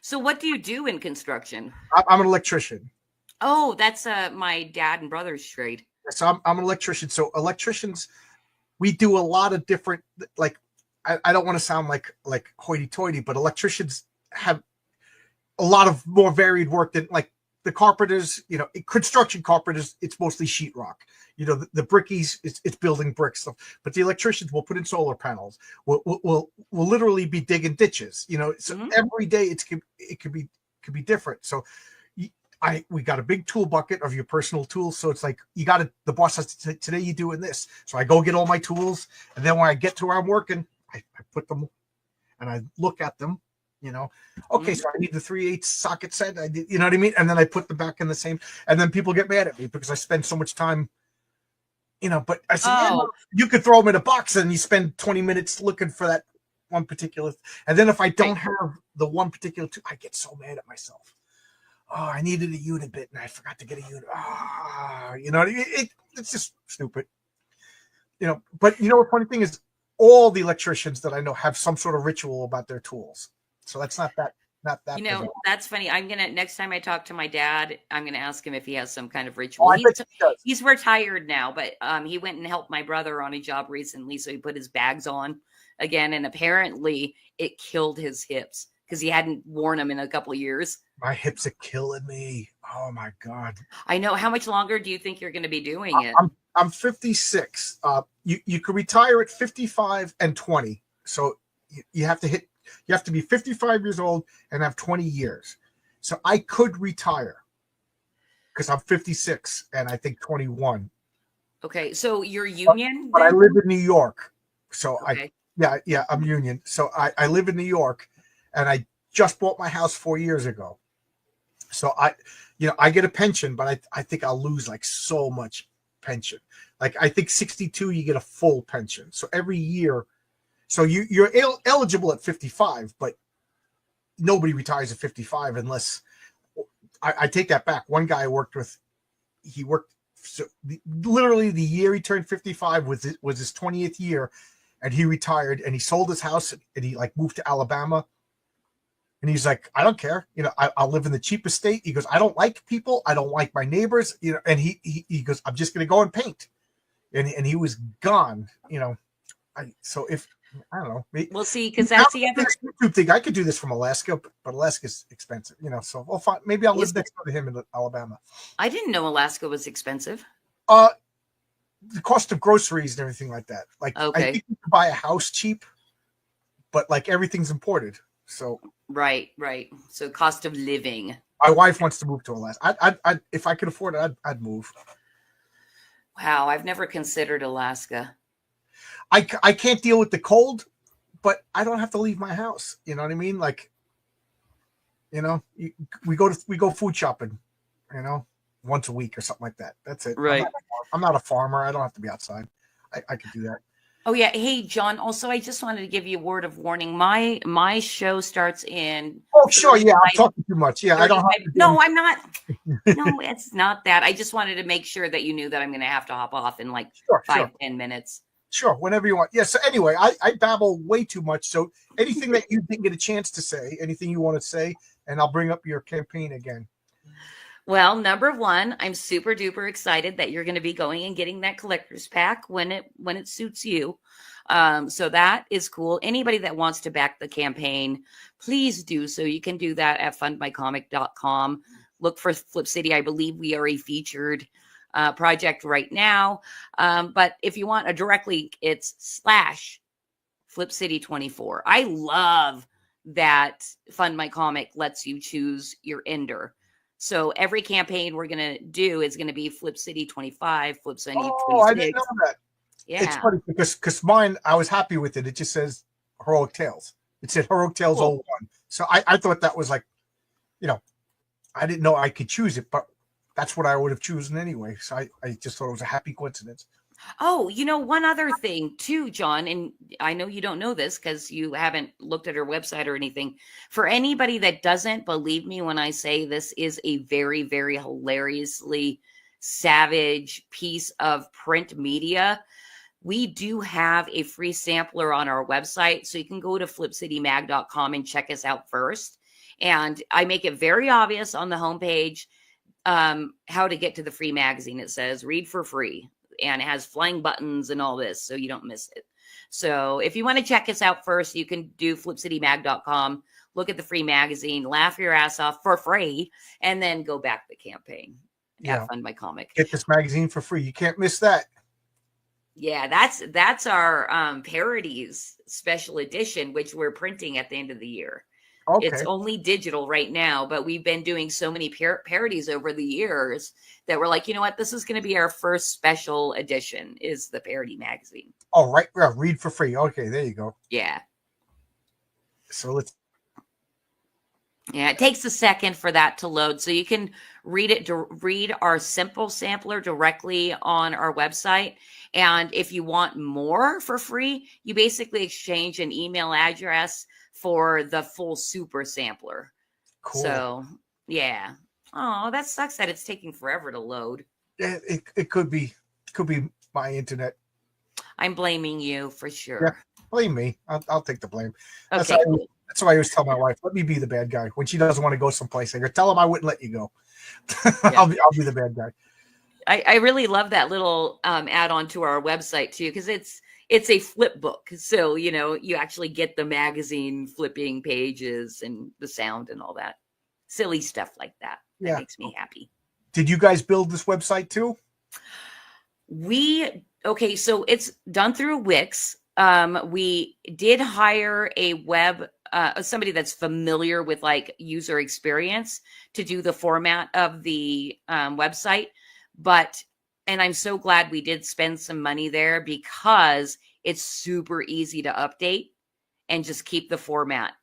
So what do you do in construction? I'm an electrician. Oh, that's my dad and brother's trade. So I'm an electrician. So electricians, we do a lot of different, like, I don't want to sound like hoity-toity, but electricians have a lot of more varied work than like the carpenters, construction carpenters, it's mostly sheetrock. The brickies, it's building brick stuff. But the electricians will put in solar panels. Will literally be digging ditches. So every day it could be different. So we got a big tool bucket of your personal tools. So it's like the boss has to say, today you doing this. So I go get all my tools, and then when I get to where I'm working, I put them and I look at them. Okay, so I need the 3/8 socket set. I did, you know what I mean? And then I put them back in the same, and then people get mad at me because I spend so much time, but I said, you could throw them in a box and you spend 20 minutes looking for that one particular, and then if I don't have the one particular tool, I get so mad at myself. oh, I needed a unit bit and I forgot to get a unit. Ah, you know, it's just stupid. You know, but you know, the funny thing is, all the electricians that I know have some sort of ritual about their tools. So that's not that You bizarre. know, that's funny. Next time I talk to my dad, I'm gonna ask him if he has some kind of Oh, ritual. I bet he does. He's retired now, but he went and helped my brother on a job recently, so he put his bags on again, and apparently it killed his hips because he hadn't worn them in a couple of years. My hips are killing me. Oh my God. I know. How much longer do you think you're going to be doing it? I'm 56. You could retire at 55 and 20. So you have to be 55 years old and have 20 years. So I could retire because I'm 56 and I think 21. Okay, so you're union, but I live in New York. So okay. I'm union. So I live in New York and I just bought my house 4 years ago. So I get a pension, but I think I'll lose like so much pension. Like I think 62, you get a full pension. So every year, so you're eligible at 55, but nobody retires at 55 unless I take that back. One guy I worked with, he worked literally the year he turned 55 was his 20th year, and he retired and he sold his house and he like moved to Alabama. And he's like, I don't care. You know, I'll live in the cheapest state. He goes, I don't like people. I don't like my neighbors. You know, and he goes, I'm just going to go and paint. And he was gone, you know. So if, I don't know. We'll see, because that's the other YouTube thing. I could do this from Alaska, but Alaska's expensive, you know. So we'll find, maybe I'll live next to him in Alabama. I didn't know Alaska was expensive. The cost of groceries and everything like that. Like, okay. I think you can buy a house cheap, but like everything's imported. So right. So cost of living. My wife wants to move to Alaska. I if I could afford it, I'd move. Wow, I've never considered Alaska. I can't deal with the cold, but I don't have to leave my house. You know what I mean? Like, you know, we go food shopping, you know, once a week or something like that. That's it. Right. I'm not a farmer. I don't have to be outside. I could do that. Oh yeah. Hey, John. Also, I just wanted to give you a word of warning. My show starts in. Oh, sure. Yeah, I'm talking too much. Yeah, I don't. No, I'm not. No, it's not that. I just wanted to make sure that you knew that I'm going to have to hop off in like 5-10 minutes. Sure, whenever you want. Yeah. So anyway, I babble way too much. So anything that you didn't get a chance to say, anything you want to say, and I'll bring up your campaign again. Well, number one, I'm super duper excited that you're going to be going and getting that collector's pack when it suits you. So that is cool. Anybody that wants to back the campaign, please do so. You can do that at fundmycomic.com. Look for Flip City. I believe we are a featured project right now. But if you want a direct link, it's /FlipCity24. I love that Fund My Comic lets you choose your ender. So every campaign we're going to do is going to be Flip City 25, Flip City 26. Oh, I didn't know that. Yeah. It's funny because mine, I was happy with it. It just says Heroic Tales. It said Heroic Tales 01. So I thought that was like, you know, I didn't know I could choose it, but that's what I would have chosen anyway. So I just thought it was a happy coincidence. Oh, you know, one other thing too, John, and I know you don't know this because you haven't looked at her website or anything. For anybody that doesn't believe me when I say this is a very, very hilariously savage piece of print media, we do have a free sampler on our website. So you can go to flipcitymag.com and check us out first. And I make it very obvious on the homepage how to get to the free magazine. It says read for free. And it has flying buttons and all this, so you don't miss it. So if you want to check us out first, you can do flipcitymag.com, look at the free magazine, laugh your ass off for free, and then go back the campaign. Yeah, Fund My Comic. Get this magazine for free. You can't miss that. Yeah, that's our parodies special edition, which we're printing at the end of the year. Okay. It's only digital right now, but we've been doing so many parodies over the years that we're like, you know what? This is going to be our first special edition is the parody magazine. Oh, right. Yeah, read for free. Okay, there you go. Yeah. So let's. Yeah, it takes a second for that to load. So you can read our simple sampler directly on our website. And if you want more for free, you basically exchange an email address for the full super sampler. Cool. So, yeah. Oh, that sucks that it's taking forever to load. It could be my internet. I'm blaming you for Yeah, sure. blame me. I'll take the blame. That's Okay, why cool. that's why I always tell my wife, let me be the bad guy when she doesn't want to go someplace. I go, tell him I wouldn't let you go. Yeah. I'll be the bad guy. I really love that little add-on to our website too, because it's a flip book. So, you actually get the magazine flipping pages and the sound and all that. Silly stuff like that. That Yeah. makes me happy. Did you guys build this website too? Okay, so it's done through Wix. We did hire a somebody that's familiar with like user experience to do the format of the website. And I'm so glad we did spend some money there because it's super easy to update and just keep the format,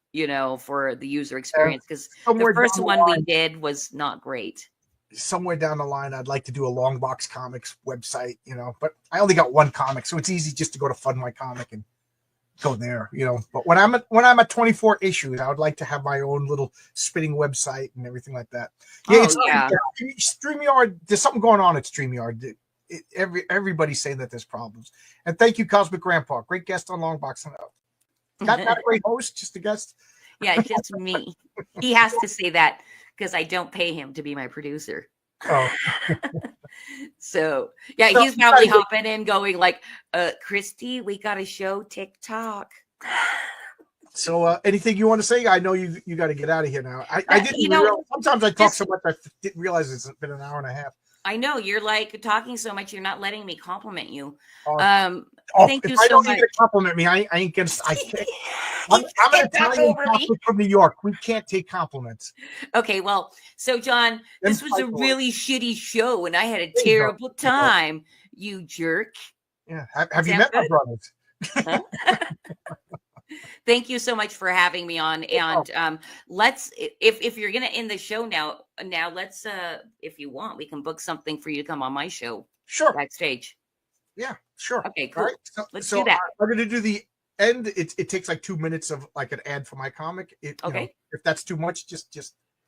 for the user experience. Because the first one we did was not great. Somewhere down the line, I'd like to do a Longbox Comics website, but I only got one comic, so it's easy just to go to Fund My Comic and go there, But when I'm at 24 issues, I would like to have my own little spinning website and everything like that. Yeah, StreamYard. There's something going on at StreamYard. Everybody's saying that there's problems. And thank you, Cosmic Grandpa, great guest on Longbox. Not a great host, just a guest. Yeah, just me. He has to say that because I don't pay him to be my producer. Oh. So he's probably hopping in going like, Christy, we got to show TikTok. So anything you want to say? I know you got to get out of here now. I didn't realize, sometimes I talk so much I didn't realize it's been an hour and a half. I know you're like talking so much, you're not letting me compliment you. Thank you so much. If to compliment me, I ain't gonna. I can't. I'm an Italian Catholic from New York. We can't take compliments. Okay, well, so John, this was a really shitty show, and I had a terrible time. You jerk. Yeah. Have you met my brothers? Huh? Thank you so much for having me on. And let's, if you're gonna end the show now let's if you want, we can book something for you to come on my show. Sure. Backstage. Yeah, sure. Okay, cool. Right. Let's do that. We're gonna do the end. It takes like 2 minutes of like an ad for my comic. Okay. If that's too much, just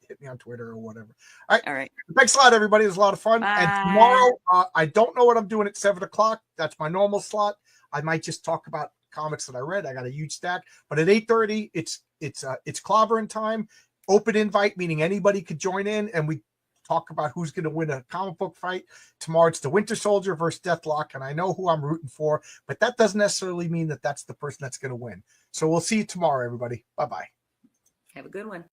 hit me on Twitter or whatever. All right. Thanks a lot, everybody. It was a lot of fun. Bye. And tomorrow, I don't know what I'm doing at 7:00. That's my normal slot. I might just talk about comics that I read. I got a huge stack. But at 8:30, it's clobbering time. Open invite, meaning anybody could join in, and we talk about who's going to win a comic book fight. Tomorrow it's the Winter Soldier versus Deathlock, and I know who I'm rooting for, but that doesn't necessarily mean that that's the person that's going to win. So we'll see you tomorrow, everybody. Bye-bye. Have a good one.